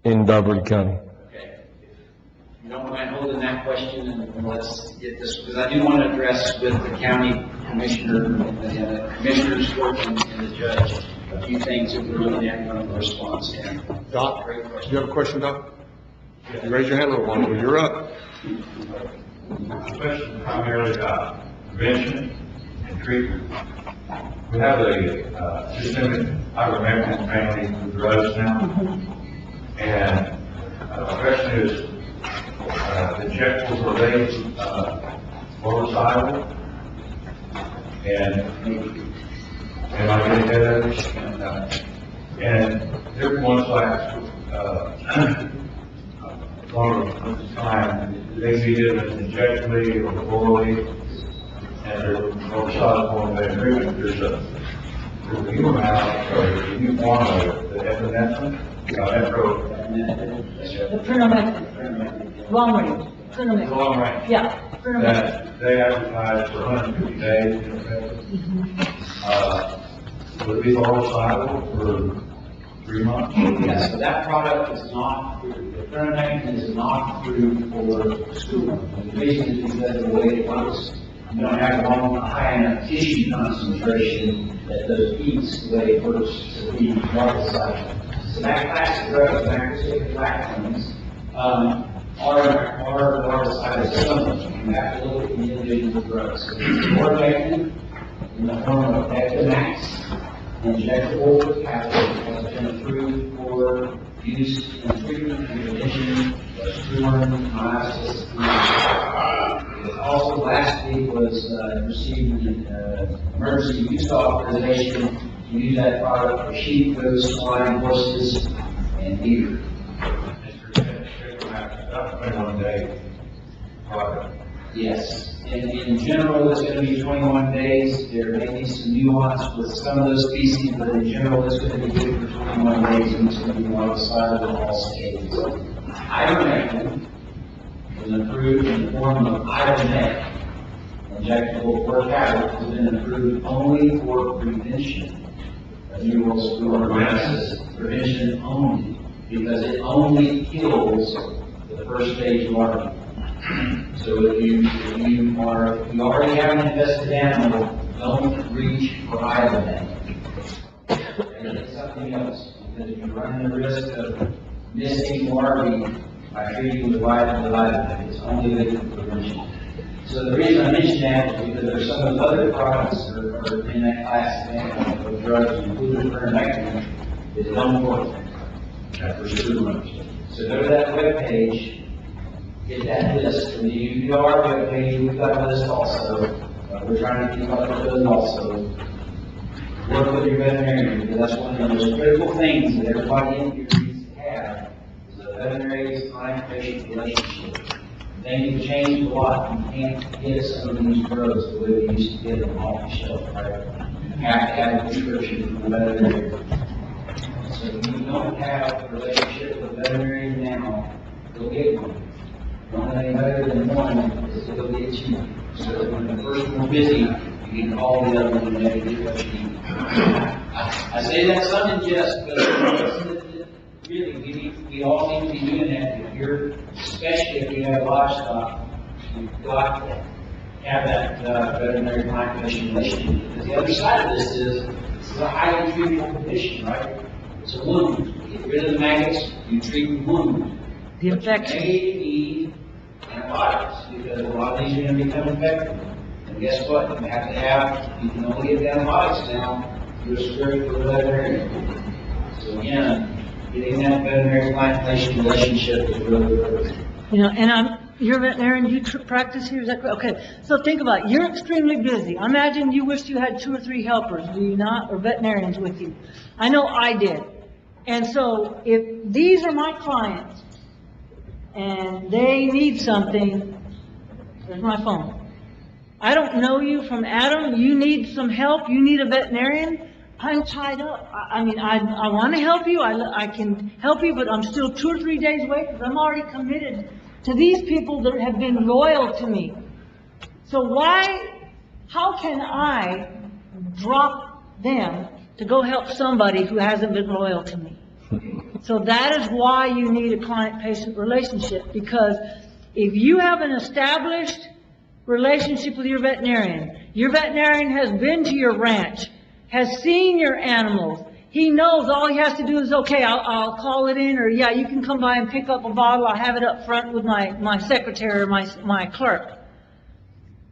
in Valverde County? Okay. If you don't mind holding that question, and let's get this, because I do want to address with the county commissioner, and the commissioner's court and the judge, a few things that we're looking at on the response here. Doc, Great do question. you have a question, Doc? You raise your hand a little while, you're up. Question primarily about prevention and treatment. We have a systemic ivermectin family of drugs now, and the question is, the injectables, motorcycle, and I get ahead of it, and every once like, long time, they needed an injectly or orally, and their motorcycle on their treatment, there's a new amount, or a new form of the epinephrine, The Prenamectin, long range, Prenamectin. long range. Yeah, Prenamectin. That they advertise for 150 days, in effect. Would it be motorcycle for 3 months? Yes, but that product is not, the Prenamectin is not approved for school. The reason is because of the way it works. You don't have a high enough tissue concentration that those peaks, the way it works, to be market cycle. So that class of drugs, macrocyclic lactones, are market cycle similar. You have to look at the individual drugs. So Prenamectin, in the form of Epinax, injectable tablet, has been approved for use in treatment and prevention of Stewart myositis. Also, last week was received an emergency use authorization to use that product for sheep, goats, swine, horses, and deer. That's 21 day product. Yes. In general, it's going to be 21 days. There may be some nuance with some of those species, but in general, it's going to be good for 21 days, and it's going to be outside of all stages. Ivermectin was approved in the form of Ivermectin, injectable or tablet, has been approved only for prevention of neuroschlerosis, prevention only, because it only kills the first stage larvae. So if you already have an infested animal, don't reach for Ivermectin. It's something else, because if you're running the risk of missing larvae by treating with Ivermectin, it's only good for prevention. So the reason I mention that is because there's some of the other products that are in that class of drugs, including Prenamectin, that don't work after 2 months. So go to that webpage. Get that list from the UPR webpage. We've got a list also. We're trying to keep up with those also. Work with your veterinarian, because that's one of the most critical things that everybody in here needs to have, is a veterinary client-patient relationship. Things have changed a lot. You can't get some of these drugs the way we used to get them off the shelf, right? You have to have a prescription from the veterinarian. So if you don't have a relationship with a veterinarian now, go get one. One thing better than one is it'll get you. So that when the first one's busy, you can call the other one and make it what you need. I say that some in jest, but really, we all need to be doing that. If you're, especially if you have livestock, you've got to have that veterinary client-patient relationship. Because the other side of this is a highly treatable condition, right? It's a wound. You get rid of the maggots, you treat the wound. The infection. You may need antibiotics, because a lot of these are going to become infected. And guess what? You have to have, you can only get antibiotics now through a script with a veterinarian. So again, getting that veterinary client-patient relationship is really critical. You know, and you're a veterinarian, you practice here, is that correct? Okay, so think about it, you're extremely busy. I imagine you wish you had 2 or 3 helpers, do you not, or veterinarians with you? I know I did. And so, if these are my clients, and they need something, there's my phone. I don't know you from Adam, you need some help, you need a veterinarian, I'm tied up. I mean, I want to help you, I can help you, but I'm still 2 or 3 days away because I'm already committed to these people that have been loyal to me. So how can I drop them to go help somebody who hasn't been loyal to me? So that is why you need a client-patient relationship, because if you have an established relationship with your veterinarian has been to your ranch, has seen your animals, he knows all he has to do is, okay, I'll call it in, or yeah, you can come by and pick up a bottle, I'll have it up front with my secretary or my clerk.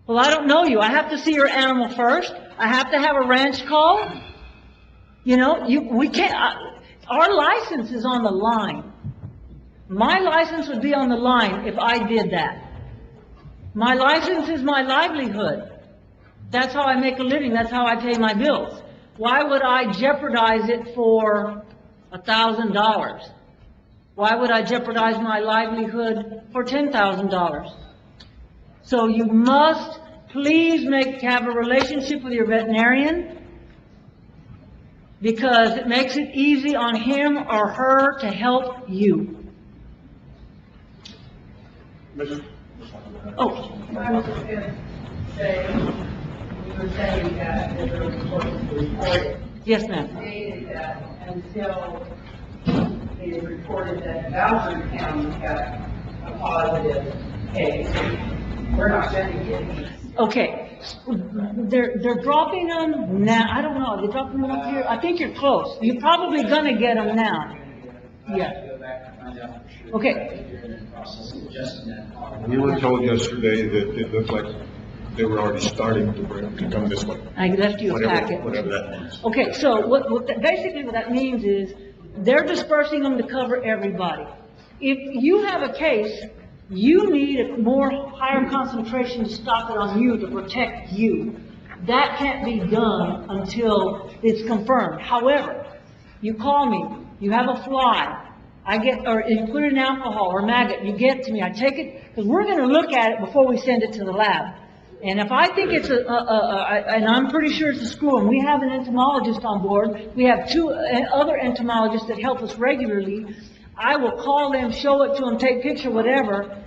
Well, I don't know you, I have to see your animal first, I have to have a ranch call. You know, we can't, our license is on the line. My license would be on the line if I did that. My license is my livelihood. That's how I make a living, that's how I pay my bills. Why would I jeopardize it for $1,000? Why would I jeopardize my livelihood for $10,000? So you must please have a relationship with your veterinarian, because it makes it easy on him or her to help you. Oh. I was just going to say, you were saying that the report was reported. Yes, ma'am. Stated that until it is reported that Bowser County got a positive case, we're not going to get these. Okay, they're dropping them now. I don't know, are they dropping them up here? I think you're close. You're probably gonna get them now. Yeah. Okay. We were told yesterday that it looked like they were already starting to come this way. I left you a packet. Whatever that means. Okay, so basically what that means is, they're dispersing them to cover everybody. If you have a case, you need a higher concentration to stop it on you, to protect you. That can't be done until it's confirmed. However, you call me, you have a fly, or you put it in alcohol or maggot, you get it to me, I take it, because we're going to look at it before we send it to the lab. And if I think it's and I'm pretty sure it's a screw, and we have an entomologist on board, we have 2 other entomologists that help us regularly, I will call them, show it to them, take picture, whatever,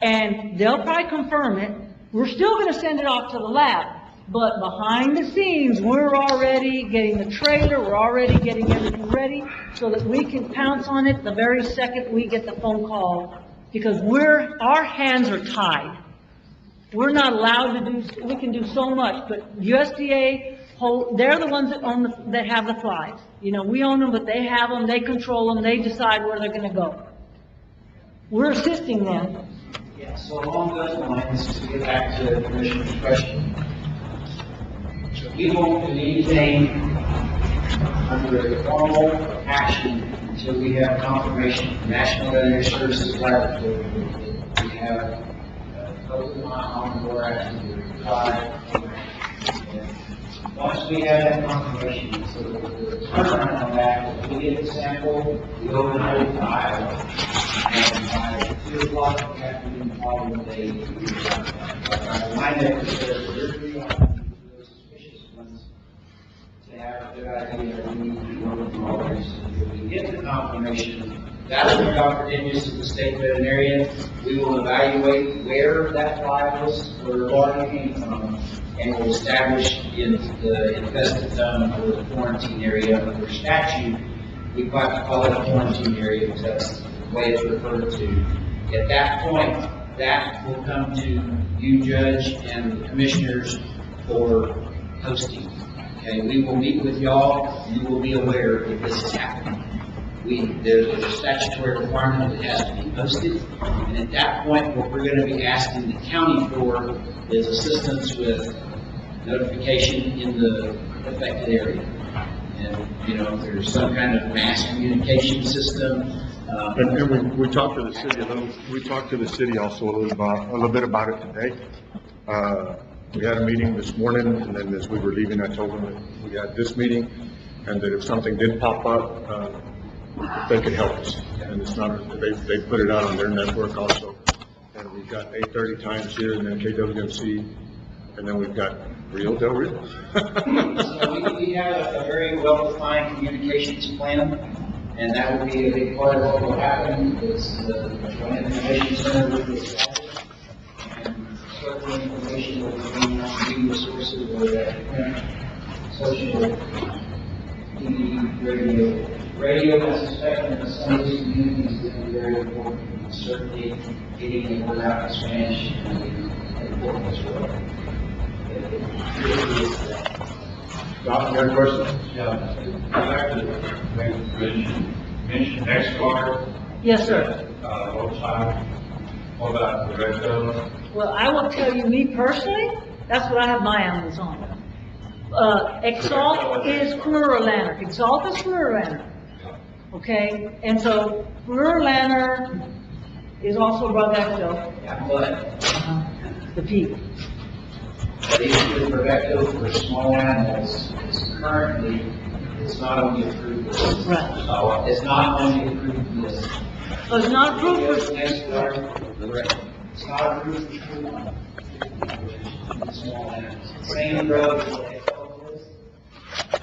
and they'll probably confirm it. We're still going to send it off to the lab, but behind the scenes, we're already getting the trailer, we're already getting everything ready so that we can pounce on it the very second we get the phone call, because our hands are tied. We're not allowed to do, we can do so much, but USDA, they're the ones that have the flies. You know, we own them, but they have them, they control them, they decide where they're going to go. We're assisting them. Yeah, so along those lines, to get back to the Commissioner's question, we won't do anything under a formal action until we have confirmation from National Veterinary Services Laboratory. We have on the action once we have that confirmation, so the turnaround on that, we get the sample, we open it to Iowa, and by 2 o'clock in the afternoon, following the day, my next is there's 3 those suspicious ones to have a good idea that we need to be working from all this. If we get the confirmation, that will be Dr. Dennis of the state veterinarian. We will evaluate where that fly was, where the water came from, and will establish in the infested zone or the quarantine area under statute. We like to call it a quarantine area because that's the way it's referred to. At that point, that will come to you, Judge, and the commissioners for posting. Okay, we will meet with y'all. You will be aware if this is happening. There's a statutory requirement that has to be posted, and at that point, what we're going to be asking the county for is assistance with notification in the affected area. And, you know, if there's some kind of mass communication system. And we talked to the city we talked to the city also a little bit about it today. We had a meeting this morning, and then as we were leaving, I told them that we had this meeting, and that if something did pop up, they could help us. And it's not, they put it out on their network also. And we've got 8:30 Times here, and then KWMC, and then we've got Rio Del Rio. So we have a very well-defined communications plan, and that will be a big part of what will happen is the Joint Information Center will be established, and certain information will be being on media sources, whether that's print, social, TV, radio. Radio, I suspect, in some of these communities is going to be very important, and certainly getting it word out in Spanish is important as well. Doc, you got a question? Yeah, I'd like to mention NextGuard. Yes, sir. What time? What about the rest of them? Well, I will tell you, me personally, that's what I have my animals on. Exalt is Fluralaner. Exalt is Fluralaner. Okay? And so Fluralaner is also Bravecto. Yeah, but the people. But even the Bravecto for small animals is currently, it's not on the approved list. Right. So it's not on the approved list. So it's not approved for, Next door, it's not approved for school animals, which is small animals. Same road as what they call this.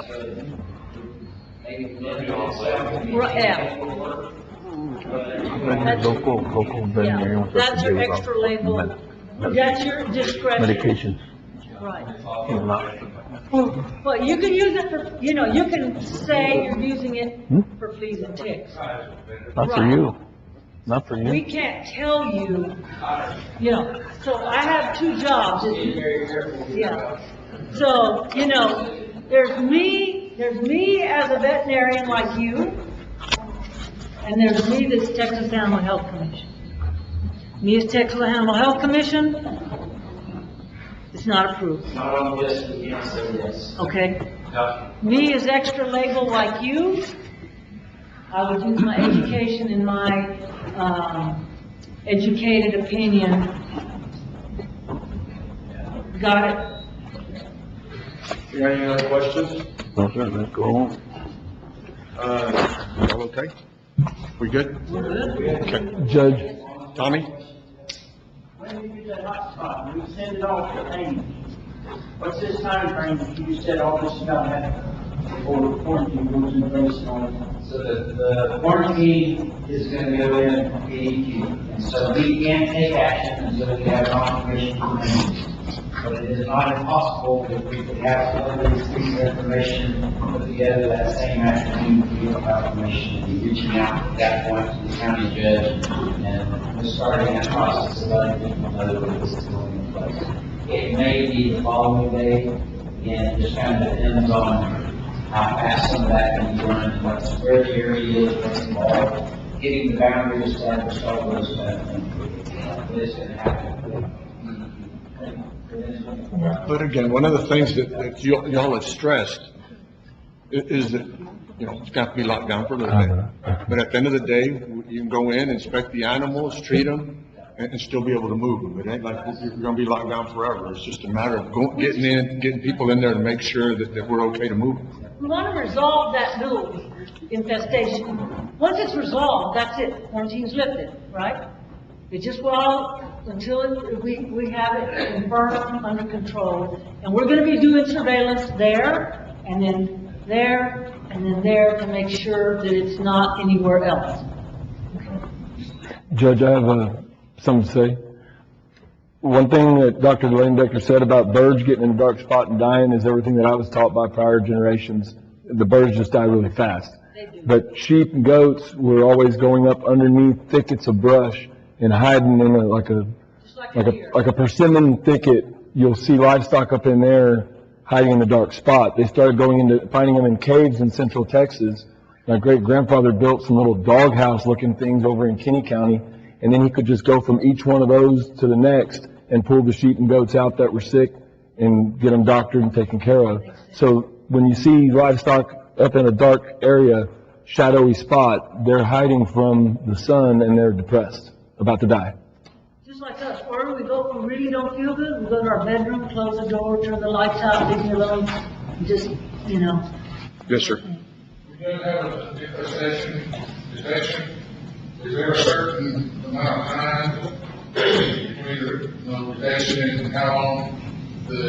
So maybe Right, yeah. Local veterinarian. Yeah, that's your extra label, that's your discretion. Medications. Right. Well, you can use it for, you can say you're using it for fleas and ticks. Not for you. Not for We you. can't tell you, so I have two jobs. Yeah. So, there's me as a veterinarian like you, and there's me that's Texas Animal Health Commission. Me as Texas Animal Health Commission, it's not approved, Not on the list, we can't say yes. okay? Me as extra label like you, I would use my education and my, educated opinion. Got it? You got any other questions? No, sir, let's go on. All okay? We good? Okay. Judge, Tommy? When you get that hot spot, we send it off to Amy. What's this time frame that you said all this about happening before the quarantine goes into place and all that? So the quarantine is gonna go in AEQ, and so we can't take action until we have confirmation from them. But it is not impossible that we could have some of these pieces of information put together that same afternoon to give confirmation, and be reaching out at that point to the county judge, and we're starting that process of letting people know that this is going in place. It may be the following day, and it just kind of depends on how fast some of that can be done, where the area is, what's involved, getting the boundaries established, all those kind of things. It is going to happen. But again, one of the things that y'all have stressed is that, it's got to be locked down for a little bit. But at the end of the day, you can go in, inspect the animals, treat them, and still be able to move them. It ain't like you're going to be locked down forever. It's just a matter of getting people in there to make sure that we're okay to move them. We want to resolve that little infestation. Once it's resolved, that's it, quarantine's lifted, right? It just until we have it confirmed under control. And we're going to be doing surveillance there, and then there, and then there to make sure that it's not anywhere else. Judge, I have something to say. One thing that Dr. Delaney-Decker said about birds getting in a dark spot and dying is everything that I was taught by prior generations. The birds just die really fast. But sheep and goats were always going up underneath thickets of brush and hiding in like a persimmon thicket. You'll see livestock up in there hiding in a dark spot. They started finding them in caves in central Texas. My great grandfather built some little doghouse looking things over in Kinney County, and then he could just go from each one of those to the next and pull the sheep and goats out that were sick and get them doctored and taken care of. So when you see livestock up in a dark area, shadowy spot, they're hiding from the sun and they're depressed, about to die. Just like us, wherever we go, if we really don't feel good, we go to our bedroom, close the door, turn the lights out, leave me alone, just, Yes, sir. We don't have a deforestation. Is there a certain amount of time between the notification and how long the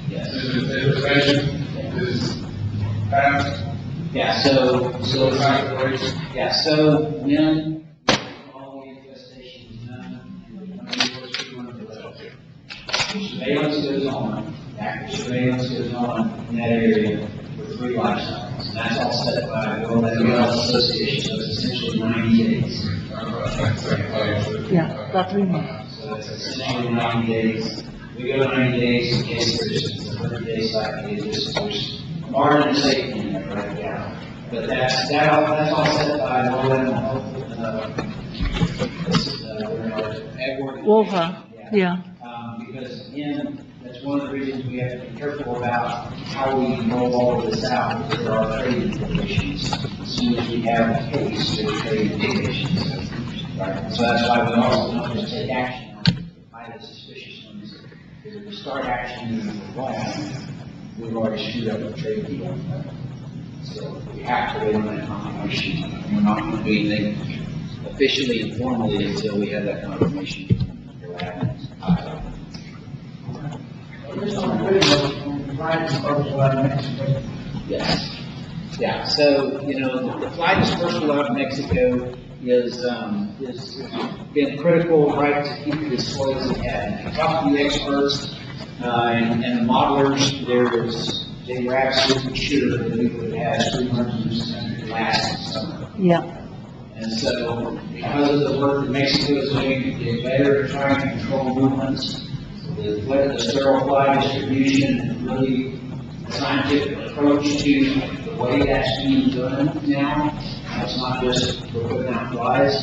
deforestation is passed? So when all the infestation is done, and surveillance goes on, active surveillance goes on in that area for 3 livestock. And that's all set by the World Health Association, so it's essentially 90 days. Yeah, about 3 months. So it's essentially 90 days. We go 90 days in case there's a 30-day cycle, there's margin of safety in there right now. But that's all set by the World Health. Yeah. Because again, that's one of the reasons we have to be careful about how we roll all of this out, because there are trading conditions. As soon as we have a case, there are trading conditions. Right? So that's why we also don't just take action on highly suspicious ones start action in the plan, we've already screwed up the trade deal. So we have to wait on that confirmation. We're not going to do anything officially and formally until we have that confirmation. Yes. Yeah, so, you know, the fly dispersal out of Mexico is been critical, right, to keep it as slow as it has. If you talk to the experts, and the modelers, they were absolutely sure that we would have 300% last summer. Yeah. And so, because of the work that Mexico is doing to get better at trying to control movements, the sterile fly distribution, and really scientific approach to the way that's being done now, it's not just for putting out flies,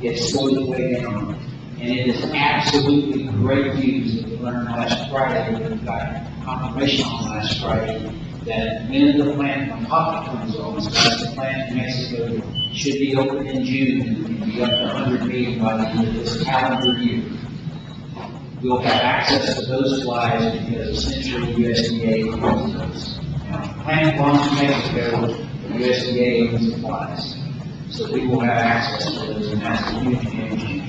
it's slowed the way down. And it is absolutely great news that we learned last Friday, that we got confirmation on last Friday, that when the plant from Papa comes on, the plant in Mexico should be open in June and be up to 100 million by the end of this calendar year. We'll have access to those flies because essentially USDA owns those. Now, the plant belongs to Mexico, the USDA owns the flies. So we will have access to those, and that's a huge game.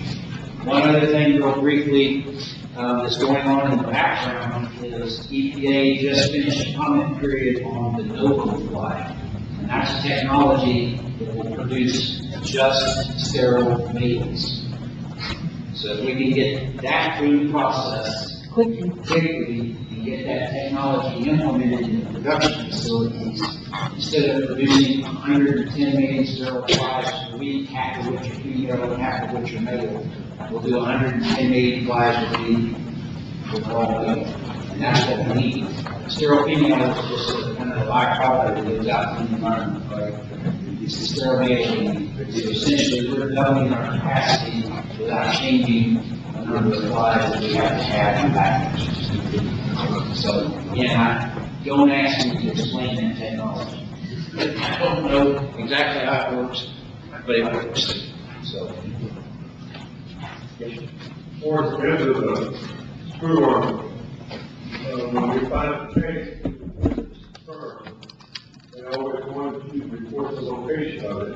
One other thing, real briefly, that's going on in the background is EPA just finished a comment period on the Novo fly. And that's a technology that will produce just sterile males. So if we can get that through the process quickly and get that technology implemented in the production facilities, instead of producing 110 million sterile flies per week, half of which are female and half of which are male, we'll do 110 million flies per week with all male. And that's what we need. Sterile female is just a kind of a byproduct that goes out in the environment, right? It's the sterile male. Essentially, we're doubling our capacity without changing the number of flies that we have to have in package. So, again, don't ask me to explain that technology. I don't know exactly how it works, but it works. So, Towards the end of the screw arm, when we find a trace firm, they always want to report the location of it,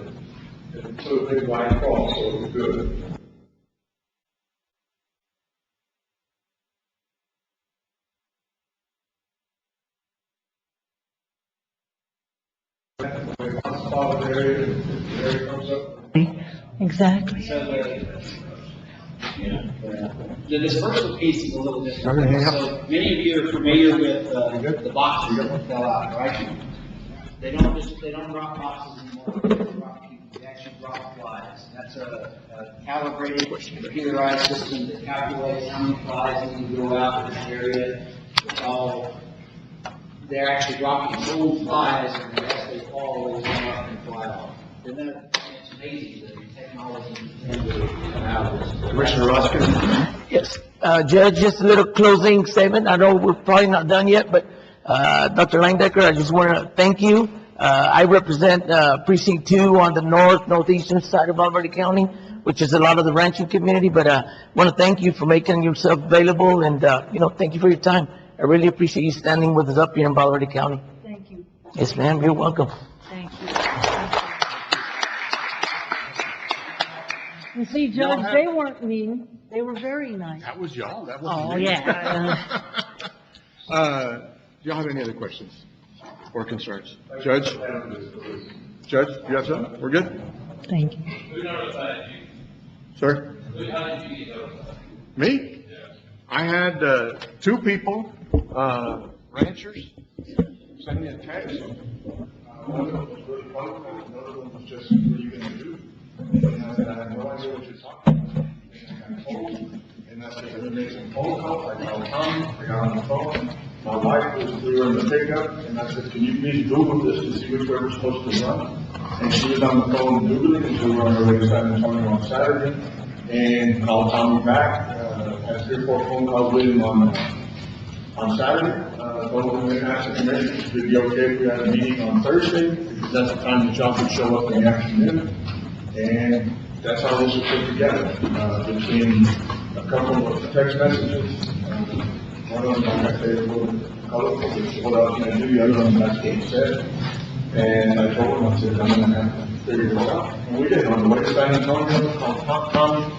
and so they white cross, so it's good. Exactly. The dispersal piece is a little different. So many of you are familiar with the boxes that fell out, right? They don't drop boxes anymore. They drop people. They actually drop flies. That's a calibrated computerized system that calculates how many flies need to go out in that area. It's all, they're actually dropping whole flies, and as they fall, they come up and fly off. And then it's amazing the technology can come out of this. Commissioner Roskin? Yes, Judge, just a little closing statement. I know we're probably not done yet, but Dr. Langdecker, I just want to thank you. I represent Precinct 2 on the northeastern side of Valverde County, which is a lot of the ranching community, but I want to thank you for making yourself available, and thank you for your time. I really appreciate you standing with us up here in Valverde County. Thank you. Yes, ma'am, you're welcome. Thank you. You see, Judge, they weren't mean. They were very nice. That was y'all, that wasn't Oh, me. yeah. Do y'all have any other questions or concerns? Judge? Judge, you have something? We're good? Thank you. Who notified you? Sir? How did you get notified? Me? I had 2 people, ranchers, send me a text. One of them was really fun, and another one was just, what are you going to do? And I said, I have no idea what you're talking about. And I got told, and I said, let me make some phone calls. I called Tom, I got on the phone. My wife we were in the pickup, and I said, can you please Google this to see which way we're supposed to run? And she was on the phone Googling, and so we were on our way to San Antonio on Saturday, and called Tommy back, had 3 or 4 phone calls with him on Saturday. Told him to ask the commissioners if it'd be okay if we had a meeting on Thursday, because that's the time that y'all could show up in the afternoon. And that's how this was put together, between a couple of text messages, One of them, like I said, is a little colorful, which is what I was gonna do, the other one, that's what he said. And I told him, I said, I'm gonna have to figure this out. And we did, on the way to San Antonio, called Tom,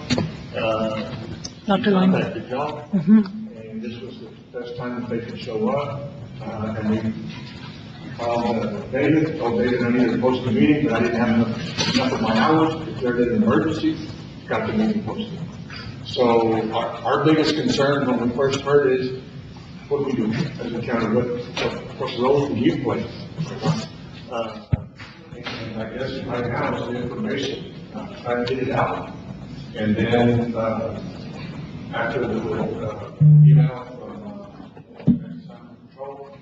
Dr. Lane. contacted y'all. And this was the best time that they could show up, and we called David, told David I needed to post the meeting, but I didn't have enough of my hours, declared it an emergency, got the meeting posted. So our biggest concern when we first heard is, what do we do as a county, what role do you play? And I guess right now is the information, try to get it out. And then, after the email from Control,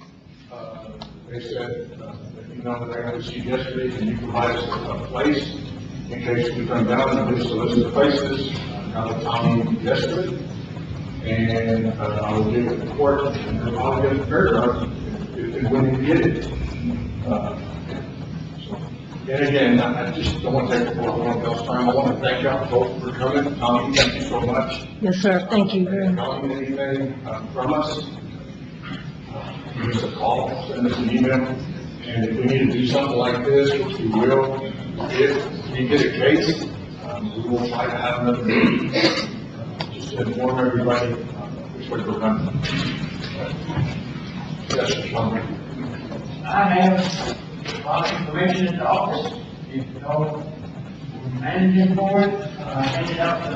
they said, the email that I received yesterday, can you provide us a place in case we come down and list a list of places, out of town yesterday? And I will give it to the court, and I'll get a paragraph if when we get it. And again, I just don't want to take up a lot of y'all's time. I want to thank y'all both for coming. Tommy, thank you so much. Yes, sir, thank you very much. If you need anything from us, give us a call, send us an email. And if we need to do something like this, which we will, if we get a case, we will try to have another meeting, just to inform everybody which way we're going. Yes, Mr. Plummer. I have a lot of information in the office, you know, managing board, handed out the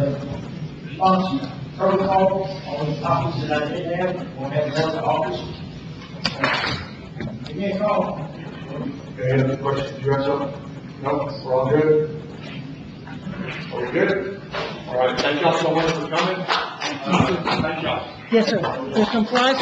response protocol, all the copies that I did have, we'll have them in the office. Give me a call. Okay, any other questions? You have something? No, we're all good? Are we good? All right, thank y'all so much for coming. Thank y'all. Yes, sir. This complies